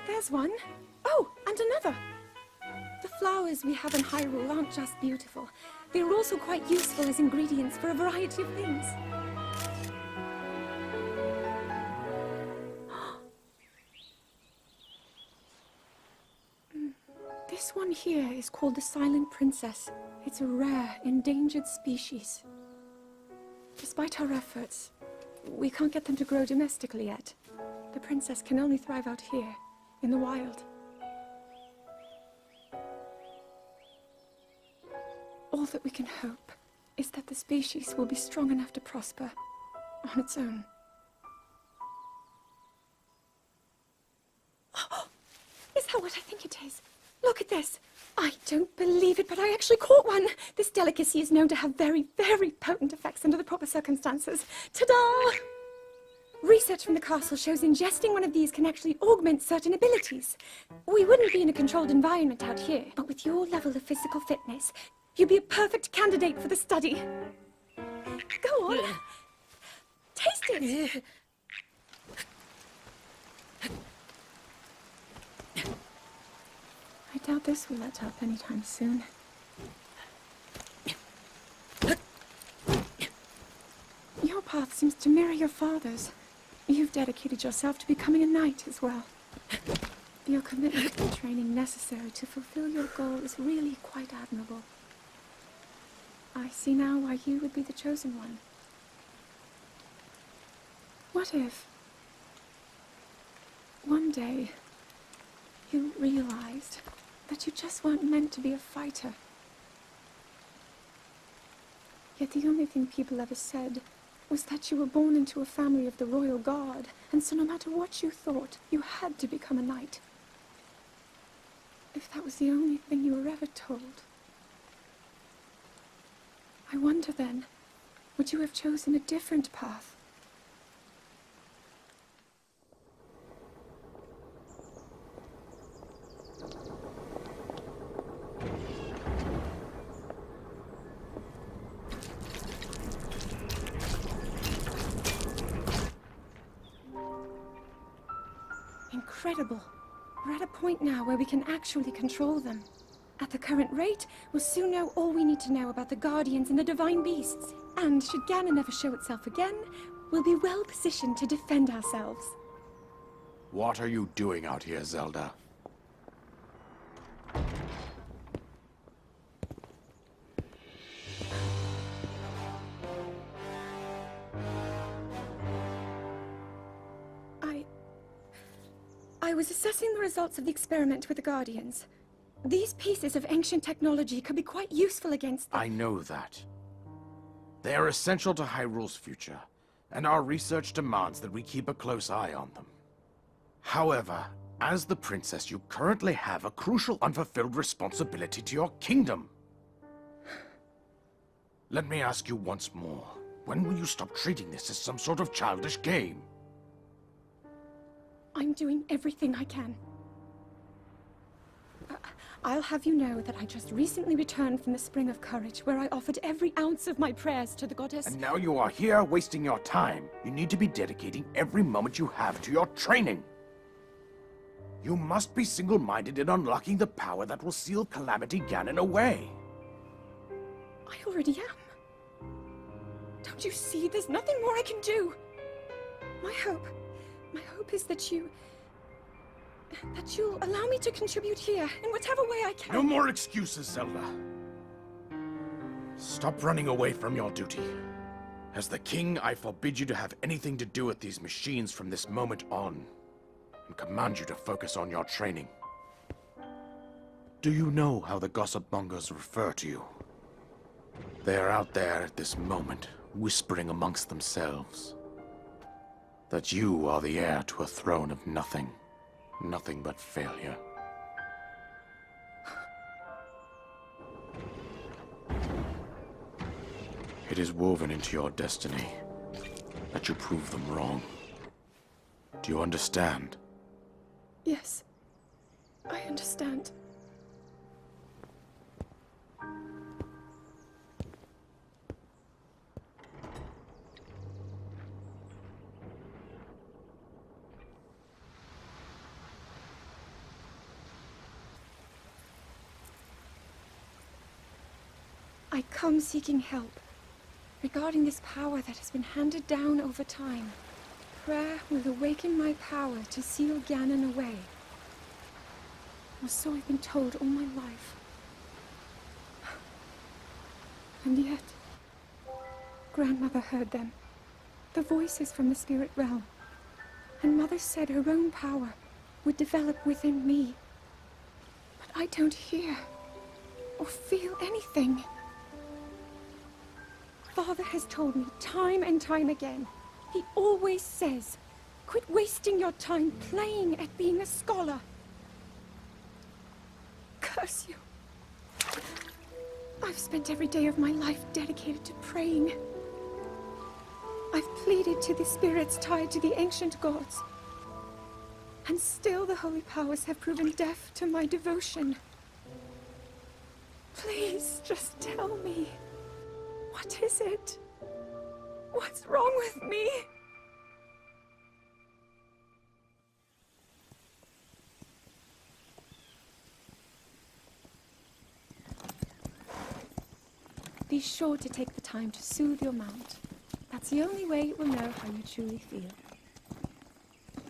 [SPEAKER 1] There's one. Oh, and another. The flowers we have in Hyrule aren't just beautiful. They're also quite useful as ingredients for a variety of things. This one here is called the Silent Princess. It's a rare, endangered species. Despite our efforts, we can't get them to grow domestically yet. The princess can only thrive out here, in the wild. All that we can hope is that the species will be strong enough to prosper on its own. Is that what I think it is? Look at this! I don't believe it, but I actually caught one! This delicacy is known to have very, very potent effects under the proper circumstances. Ta-da! Research from the castle shows ingesting one of these can actually augment certain abilities. We wouldn't be in a controlled environment out here, but with your level of physical fitness, you'd be a perfect candidate for the study. Go on. Taste it. I doubt this will let up anytime soon. Your path seems to mirror your father's. You've dedicated yourself to becoming a knight as well. Your commitment to the training necessary to fulfill your goal is really quite admirable. I see now why you would be the chosen one. What if one day you realized that you just weren't meant to be a fighter? Yet the only thing people ever said was that you were born into a family of the royal guard, and so no matter what you thought, you had to become a knight. If that was the only thing you were ever told, I wonder then, would you have chosen a different path? Incredible. We're at a point now where we can actually control them. At the current rate, we'll soon know all we need to know about the Guardians and the Divine Beasts. And should Ganon ever show itself again, we'll be well positioned to defend ourselves.
[SPEAKER 3] What are you doing out here, Zelda?
[SPEAKER 1] I was assessing the results of the experiment with the Guardians. These pieces of ancient technology could be quite useful against them.
[SPEAKER 3] I know that. They are essential to Hyrule's future, and our research demands that we keep a close eye on them. However, as the princess, you currently have a crucial unfulfilled responsibility to your kingdom. Let me ask you once more, when will you stop treating this as some sort of childish game?
[SPEAKER 1] I'm doing everything I can. I'll have you know that I just recently returned from the Spring of Courage, where I offered every ounce of my prayers to the goddess.
[SPEAKER 3] And now you are here wasting your time. You need to be dedicating every moment you have to your training. You must be single-minded in unlocking the power that will seal Calamity Ganon away.
[SPEAKER 1] I already am. Don't you see? There's nothing more I can do. My hope is that you'll allow me to contribute here in whatever way I can.
[SPEAKER 3] No more excuses, Zelda. Stop running away from your duty. As the king, I forbid you to have anything to do with these machines from this moment on, and command you to focus on your training. Do you know how the gossip mongers refer to you? They are out there at this moment, whispering amongst themselves that you are the heir to a throne of nothing. Nothing but failure. It is woven into your destiny that you prove them wrong. Do you understand?
[SPEAKER 1] Yes, I understand. I come seeking help regarding this power that has been handed down over time. Prayer will awaken my power to seal Ganon away. Or so I've been told all my life. And yet, Grandmother heard them. The voices from the spirit realm. And Mother said her own power would develop within me. But I don't hear or feel anything. Father has told me time and time again. He always says, quit wasting your time playing at being a scholar. Curse you. I've spent every day of my life dedicated to praying. I've pleaded to the spirits tied to the ancient gods. And still the holy powers have proven deaf to my devotion. Please, just tell me. What is it? What's wrong with me? Be sure to take the time to soothe your mount. That's the only way it will know how you truly feel.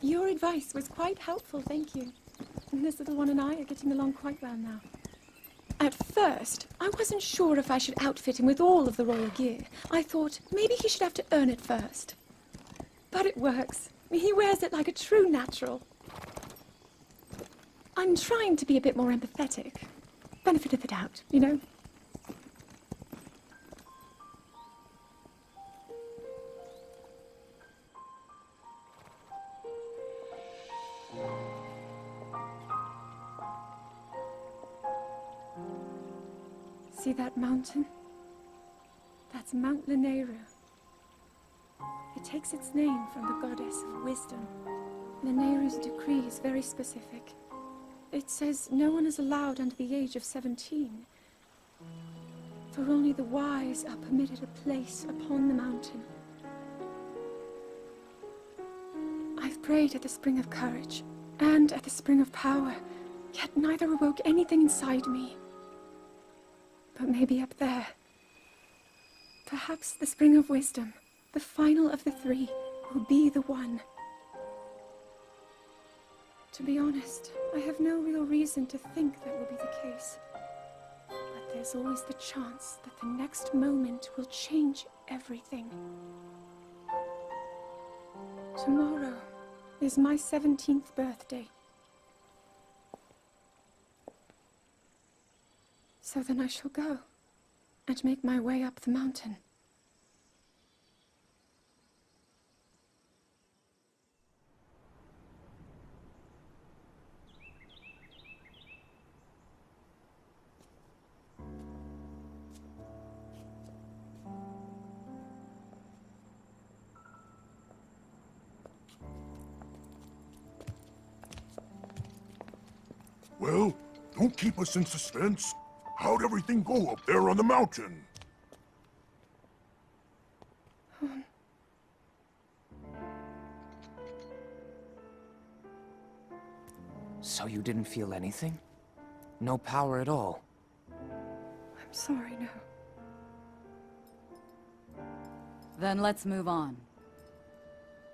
[SPEAKER 1] Your advice was quite helpful, thank you. And this little one and I are getting along quite well now. At first, I wasn't sure if I should outfit him with all of the royal gear. I thought maybe he should have to earn it first. But it works. He wears it like a true natural. I'm trying to be a bit more empathetic. Benefit of the doubt, you know? See that mountain? That's Mount Lanayru. It takes its name from the goddess of wisdom. Lanayru's decree is very specific. It says no one is allowed under the age of 17. For only the wise are permitted a place upon the mountain. I've prayed at the Spring of Courage and at the Spring of Power, yet neither awoke anything inside me. But maybe up there. Perhaps the Spring of Wisdom, the final of the three, will be the one. To be honest, I have no real reason to think that will be the case. But there's always the chance that the next moment will change everything. Tomorrow is my 17th birthday. So then I shall go and make my way up the mountain.
[SPEAKER 5] Well, don't keep us in suspense. How'd everything go up there on the mountain?
[SPEAKER 9] So you didn't feel anything? No power at all?
[SPEAKER 1] I'm sorry, no.
[SPEAKER 8] Then let's move on.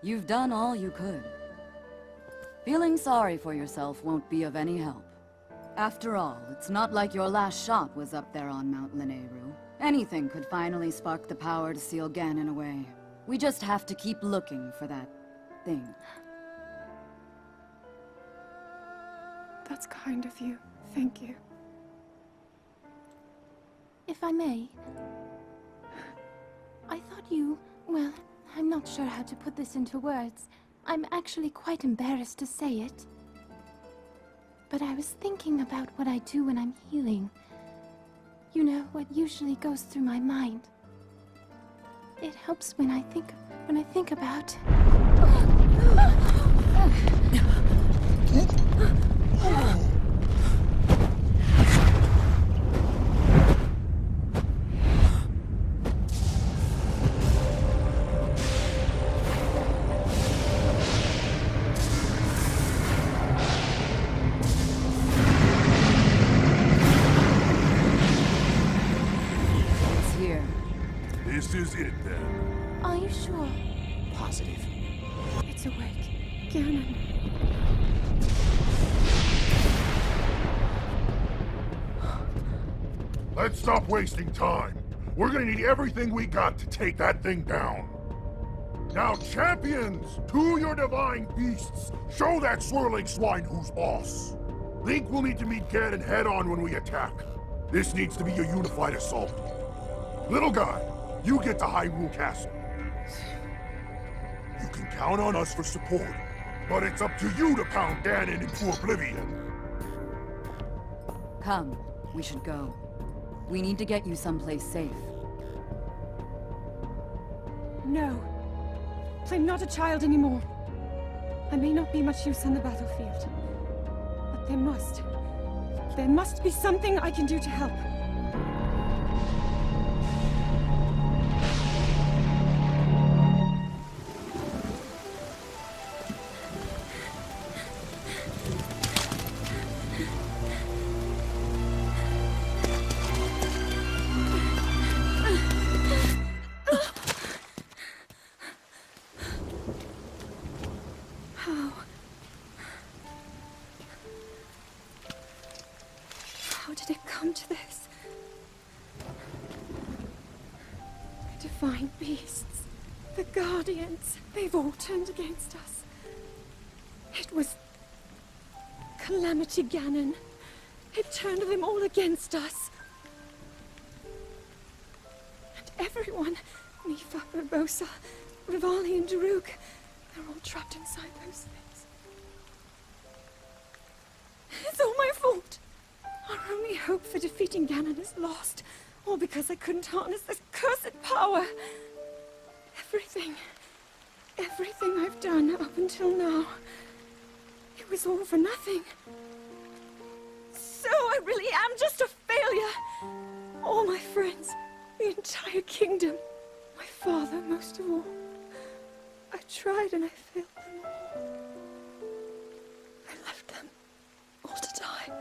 [SPEAKER 8] You've done all you could. Feeling sorry for yourself won't be of any help. After all, it's not like your last shot was up there on Mount Lanayru. Anything could finally spark the power to seal Ganon away. We just have to keep looking for that thing.
[SPEAKER 1] That's kind of you. Thank you.
[SPEAKER 2] If I may, I thought you... well, I'm not sure how to put this into words. I'm actually quite embarrassed to say it. But I was thinking about what I do when I'm healing. You know, what usually goes through my mind. It helps when I think about...
[SPEAKER 5] This is it, then.
[SPEAKER 2] Are you sure?
[SPEAKER 9] Positive.
[SPEAKER 1] It's awake. Ganon.
[SPEAKER 5] Let's stop wasting time. We're gonna need everything we got to take that thing down. Now, champions, to your divine beasts, show that swirling swine who's boss. Link will need to meet Ganon head-on when we attack. This needs to be a unified assault. Little guy, you get to Hyrule Castle. You can count on us for support, but it's up to you to pound Ganon into oblivion.
[SPEAKER 8] Come, we should go. We need to get you someplace safe.
[SPEAKER 1] No. I'm not a child anymore. I may not be much use on the battlefield, but there must be something I can do to help. How did it come to this? The divine beasts, the guardians, they've all turned against us. It was Calamity Ganon. It turned them all against us. And everyone, Mipha, Urbosa, Rivali and Daruk, they're all trapped inside those things. It's all my fault. Our only hope for defeating Ganon is lost, all because I couldn't harness this cursed power. Everything I've done up until now, it was all for nothing. So I really am just a failure. All my friends, the entire kingdom, my father most of all. I tried and I failed them all. I left them all to die.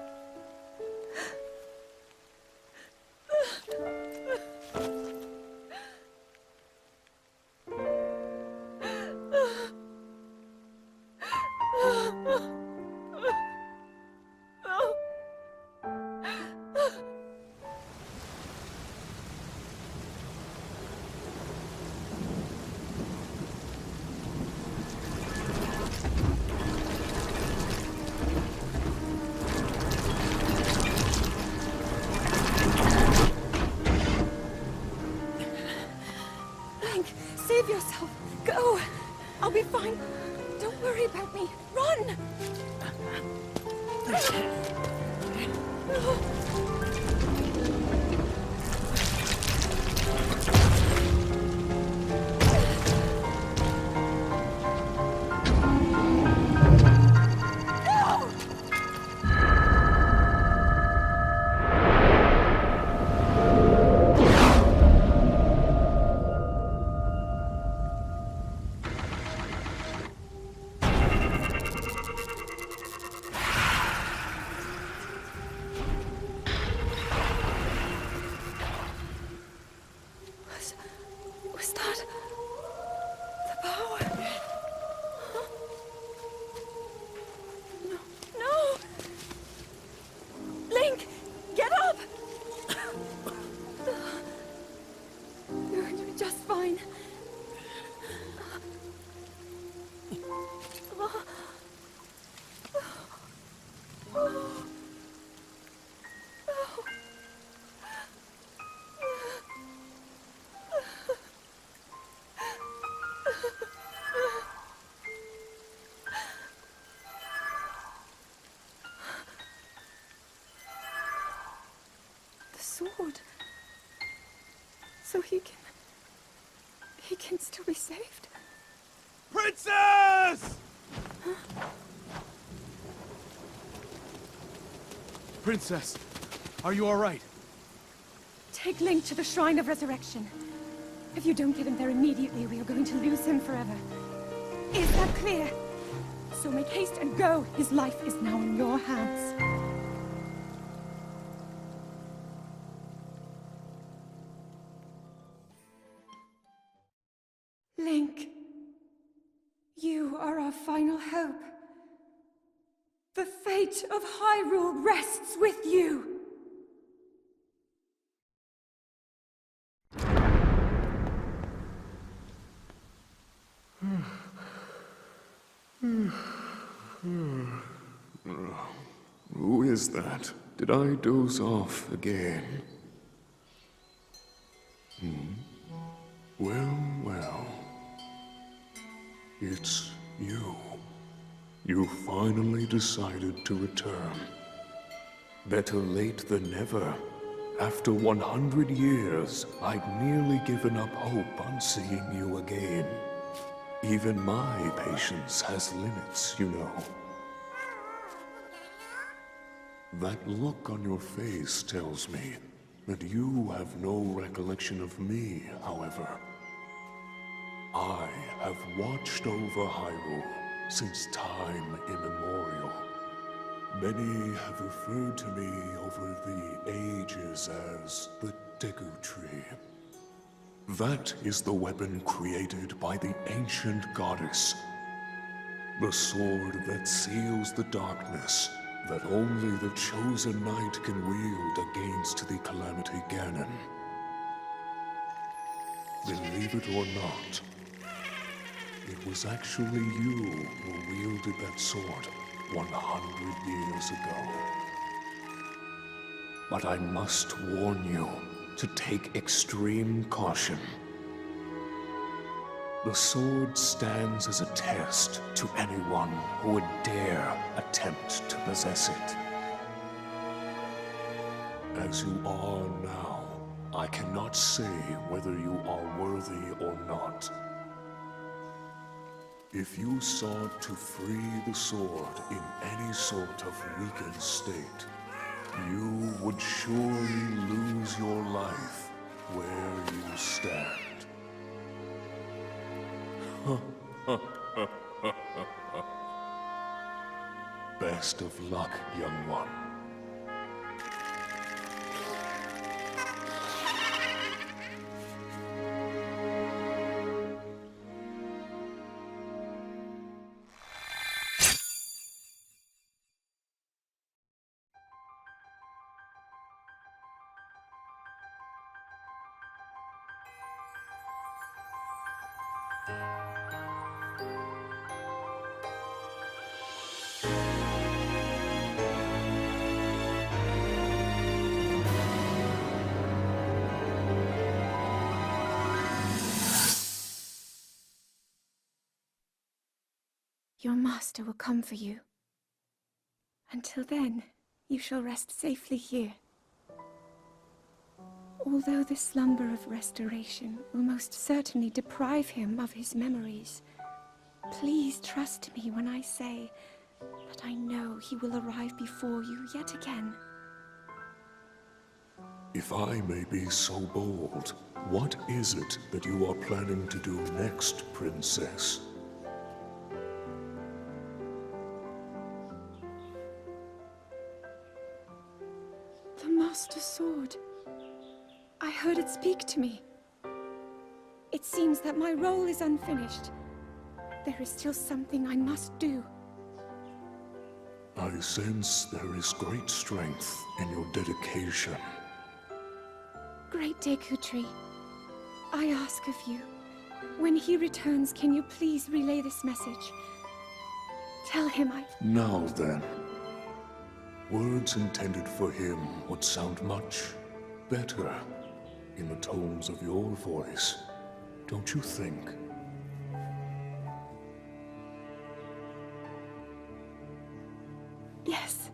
[SPEAKER 1] So he can still be saved.
[SPEAKER 10] Princess! Princess, are you all right?
[SPEAKER 1] Take Link to the Shrine of Resurrection. If you don't get him there immediately, we are going to lose him forever. Is that clear? So make haste and go. His life is now in your hands. Link, you are our final hope. The fate of Hyrule rests with you.
[SPEAKER 3] Who is that? Did I doze off again? Well, well. It's you. You finally decided to return. Better late than never. After 100 years, I'd nearly given up hope on seeing you again. Even my patience has limits, you know. That look on your face tells me that you have no recollection of me, however. I have watched over Hyrule since time immemorial. Many have referred to me over the ages as the Deku Tree. That is the weapon created by the ancient goddess. The sword that seals the darkness that only the chosen knight can wield against the Calamity Ganon. Believe it or not, it was actually you who wielded that sword 100 years ago. But I must warn you to take extreme caution. The sword stands as a test to anyone who would dare attempt to possess it. As you are now, I cannot say whether you are worthy or not. If you sought to free the sword in any sort of weakened state, you would surely lose your life where you stand. Best of luck, young one.
[SPEAKER 1] Your master will come for you. Until then, you shall rest safely here. Although the slumber of restoration will most certainly deprive him of his memories, please trust me when I say that I know he will arrive before you yet again.
[SPEAKER 3] If I may be so bold, what is it that you are planning to do next, Princess?
[SPEAKER 1] The Master Sword. I heard it speak to me. It seems that my role is unfinished. There is still something I must do.
[SPEAKER 3] I sense there is great strength in your dedication.
[SPEAKER 1] Great Deku Tree, I ask of you, when he returns, can you please relay this message? Tell him
[SPEAKER 3] Now then. Words intended for him would sound much better in the tones of your voice, don't you think?
[SPEAKER 1] Yes.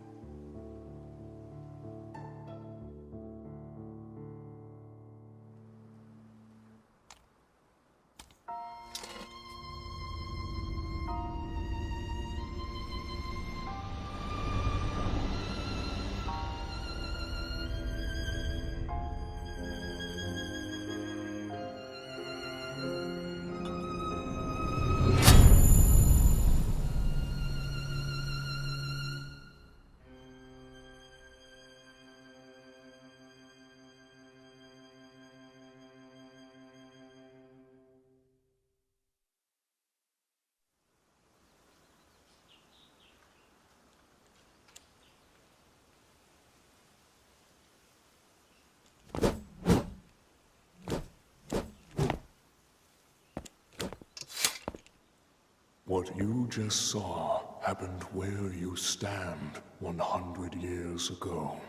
[SPEAKER 5] What you just saw happened where you stand 100 years ago.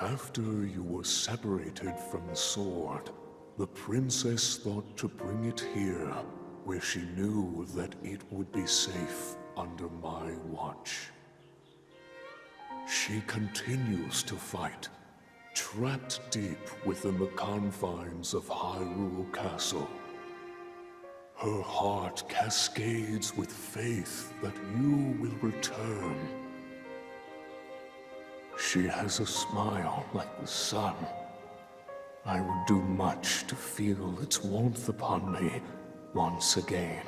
[SPEAKER 5] After you were separated from the sword, the princess thought to bring it here, where she knew that it would be safe under my watch. She continues to fight, trapped deep within the confines of Hyrule Castle. Her heart cascades with faith that you will return. She has a smile like the sun. I would do much to feel its warmth upon me once again.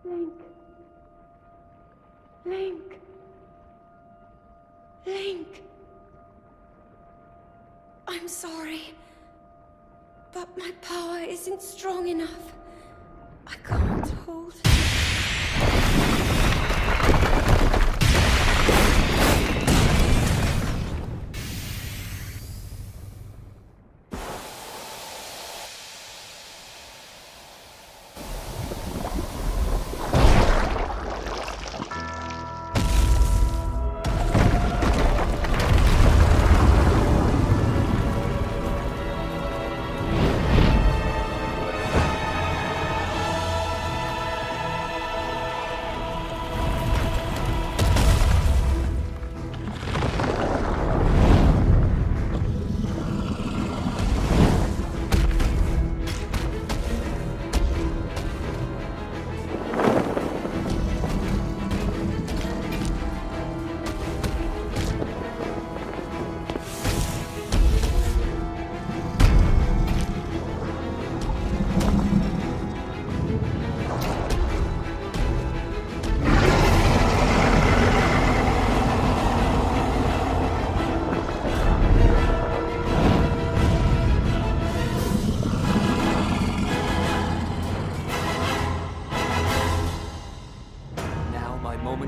[SPEAKER 1] Link. Link. Link. I'm sorry, but my power isn't strong enough. I can't hold.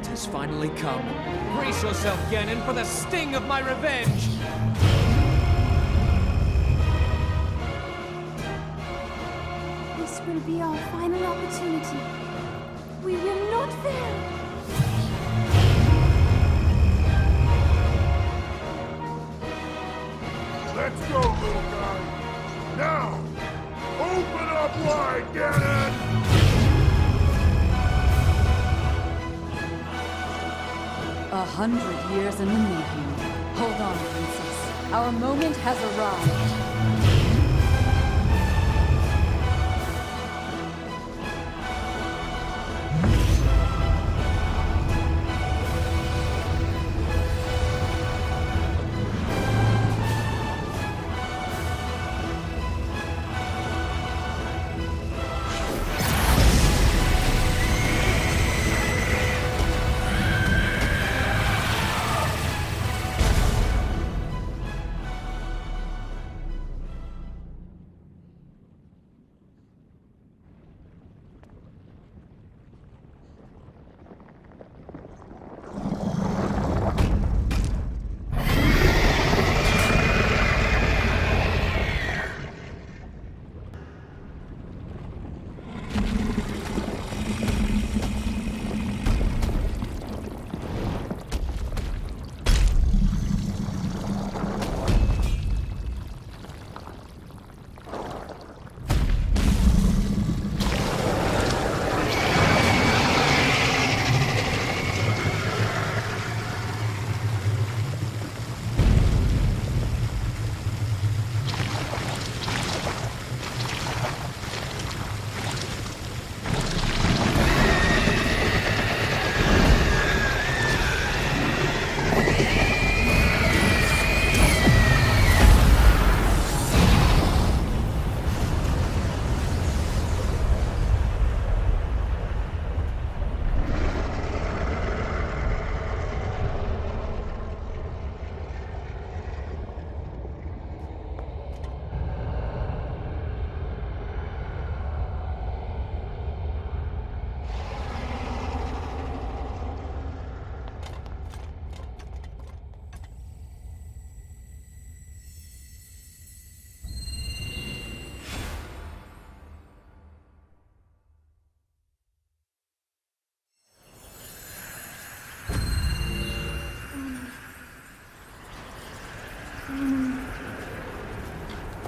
[SPEAKER 9] Has finally come. Brace yourself, Ganon, for the sting of my revenge!
[SPEAKER 2] This will be our final opportunity. We will not fail.
[SPEAKER 5] Let's go, little guy. Now, open up wide, Ganon!
[SPEAKER 8] 100 years in the making. Hold on, Princess. Our moment has arrived.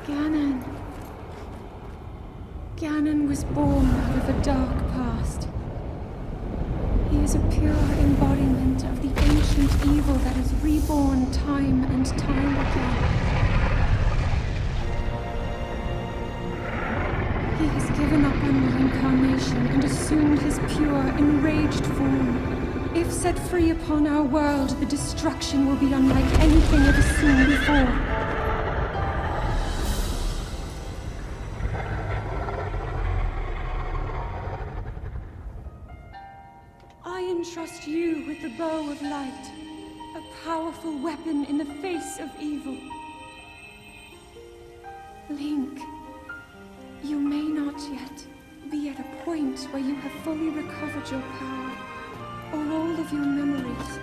[SPEAKER 1] Ganon. Ganon was born out of a dark past. He is a pure embodiment of the ancient evil that is reborn time and time again. He has given up on reincarnation and assumed his pure, enraged form. If set free upon our world, the destruction will be unlike anything ever seen before. I entrust you with the bow of light, a powerful weapon in the face of evil. Link, you may not yet be at a point where you have fully recovered your power, or all of your memories.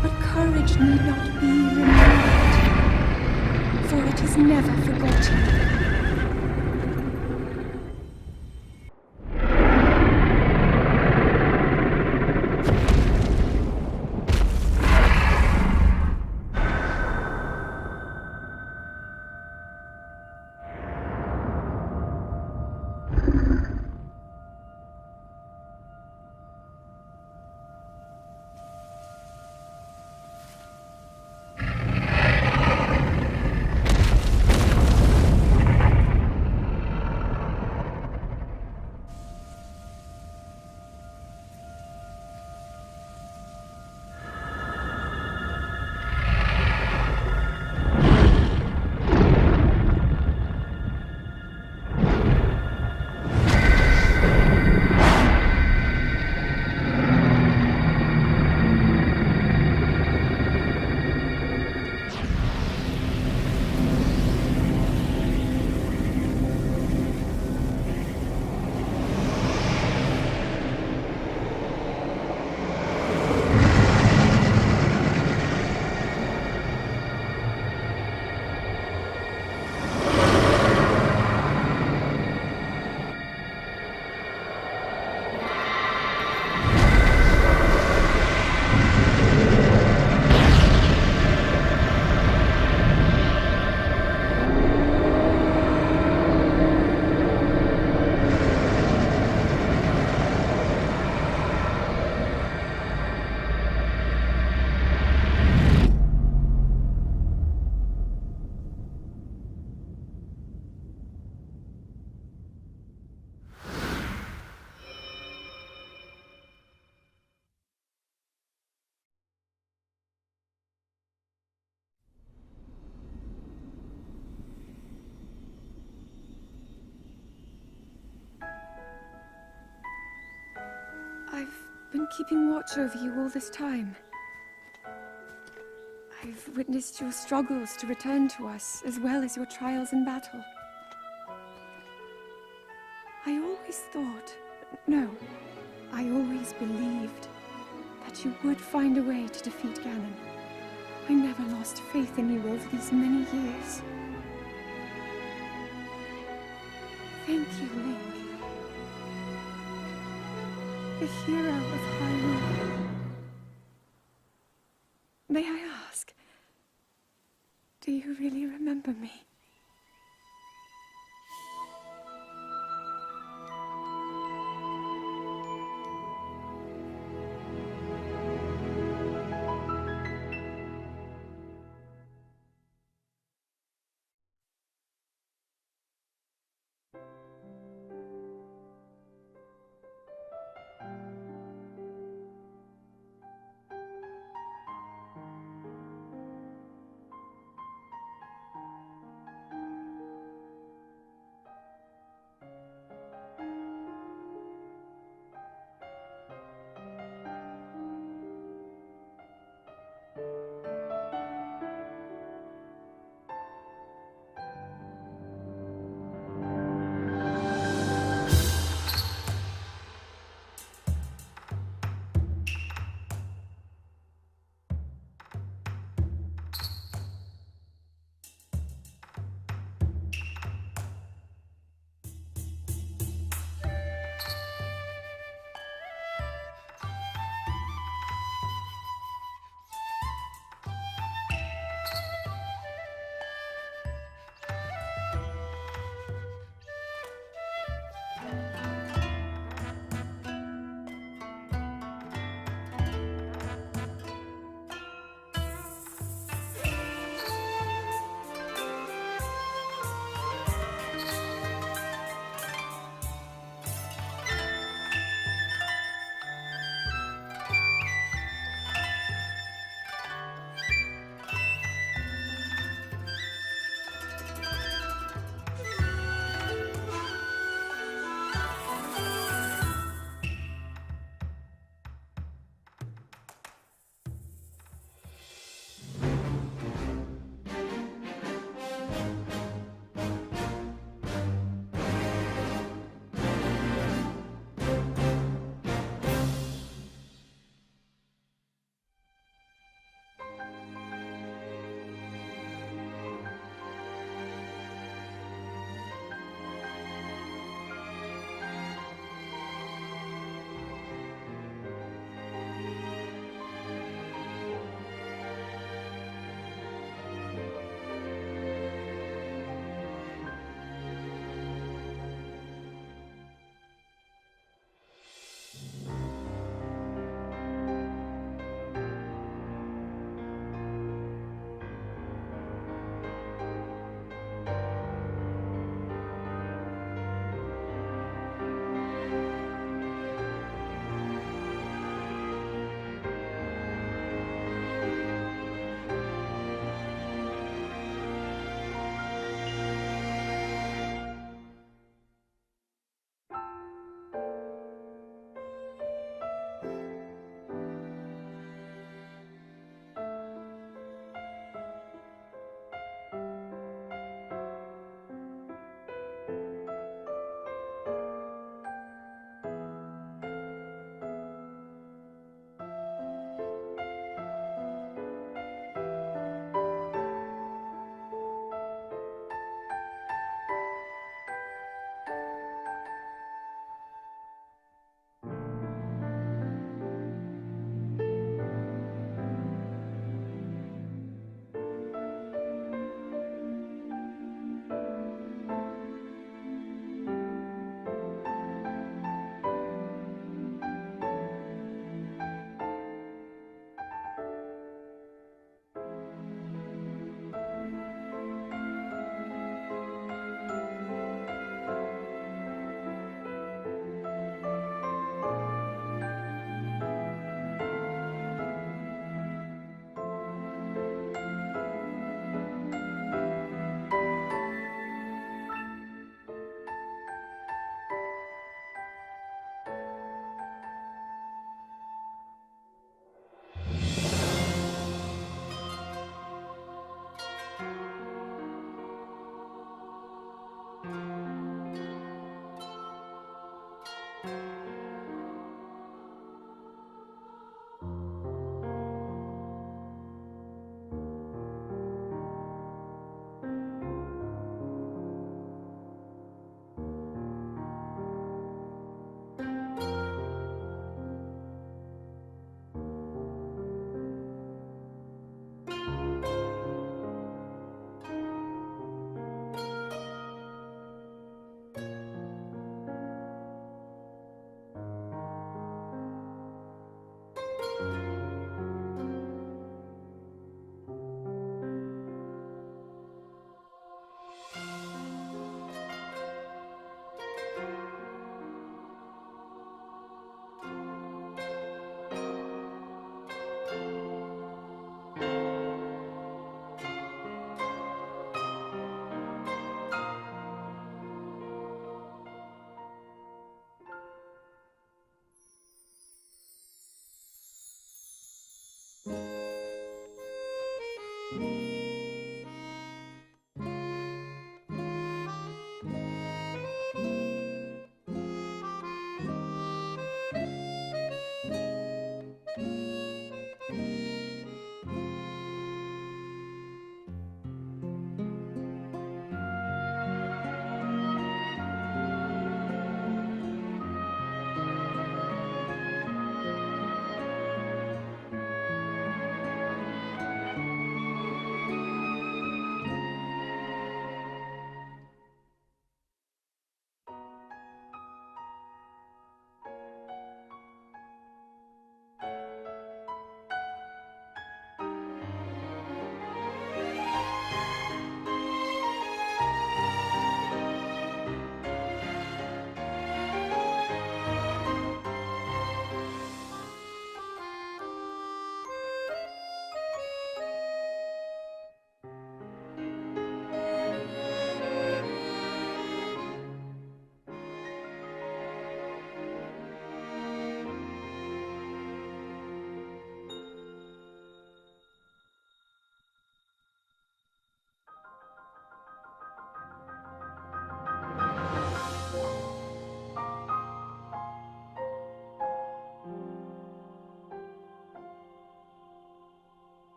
[SPEAKER 1] But courage need not be removed, for it is never forgotten. I've been keeping watch over you all this time. I've witnessed your struggles to return to us, as well as your trials in battle. I always thought, no, I always believed that you would find a way to defeat Ganon. I never lost faith in you over these many years. Thank you, Link. The hero of Hyrule. May I ask, do you really remember me?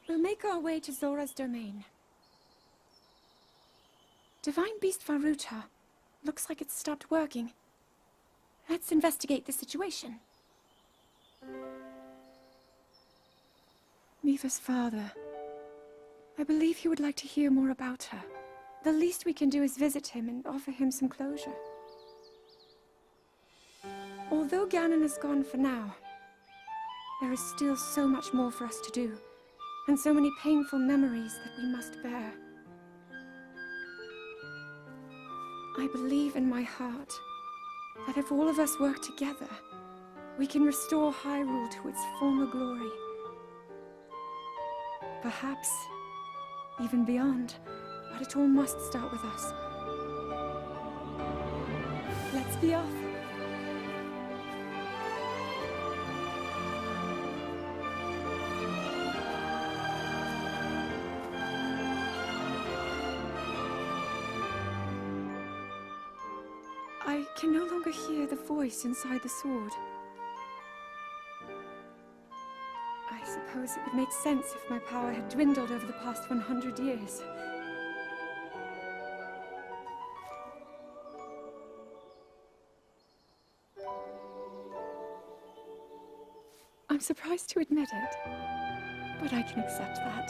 [SPEAKER 1] We'll make our way to Zora's domain. Divine Beast Faruta. Looks like it's stopped working. Let's investigate the situation. Miva's father. I believe he would like to hear more about her. The least we can do is visit him and offer him some closure. Although Ganon is gone for now, there is still so much more for us to do, and so many painful memories that we must bear. I believe in my heart that if all of us work together, we can restore Hyrule to its former glory. Perhaps even beyond, but it all must start with us. Let's be off. I can no longer hear the voice inside the sword. I suppose it would make sense if my power had dwindled over the past 100 years. I'm surprised to admit it, but I can accept that.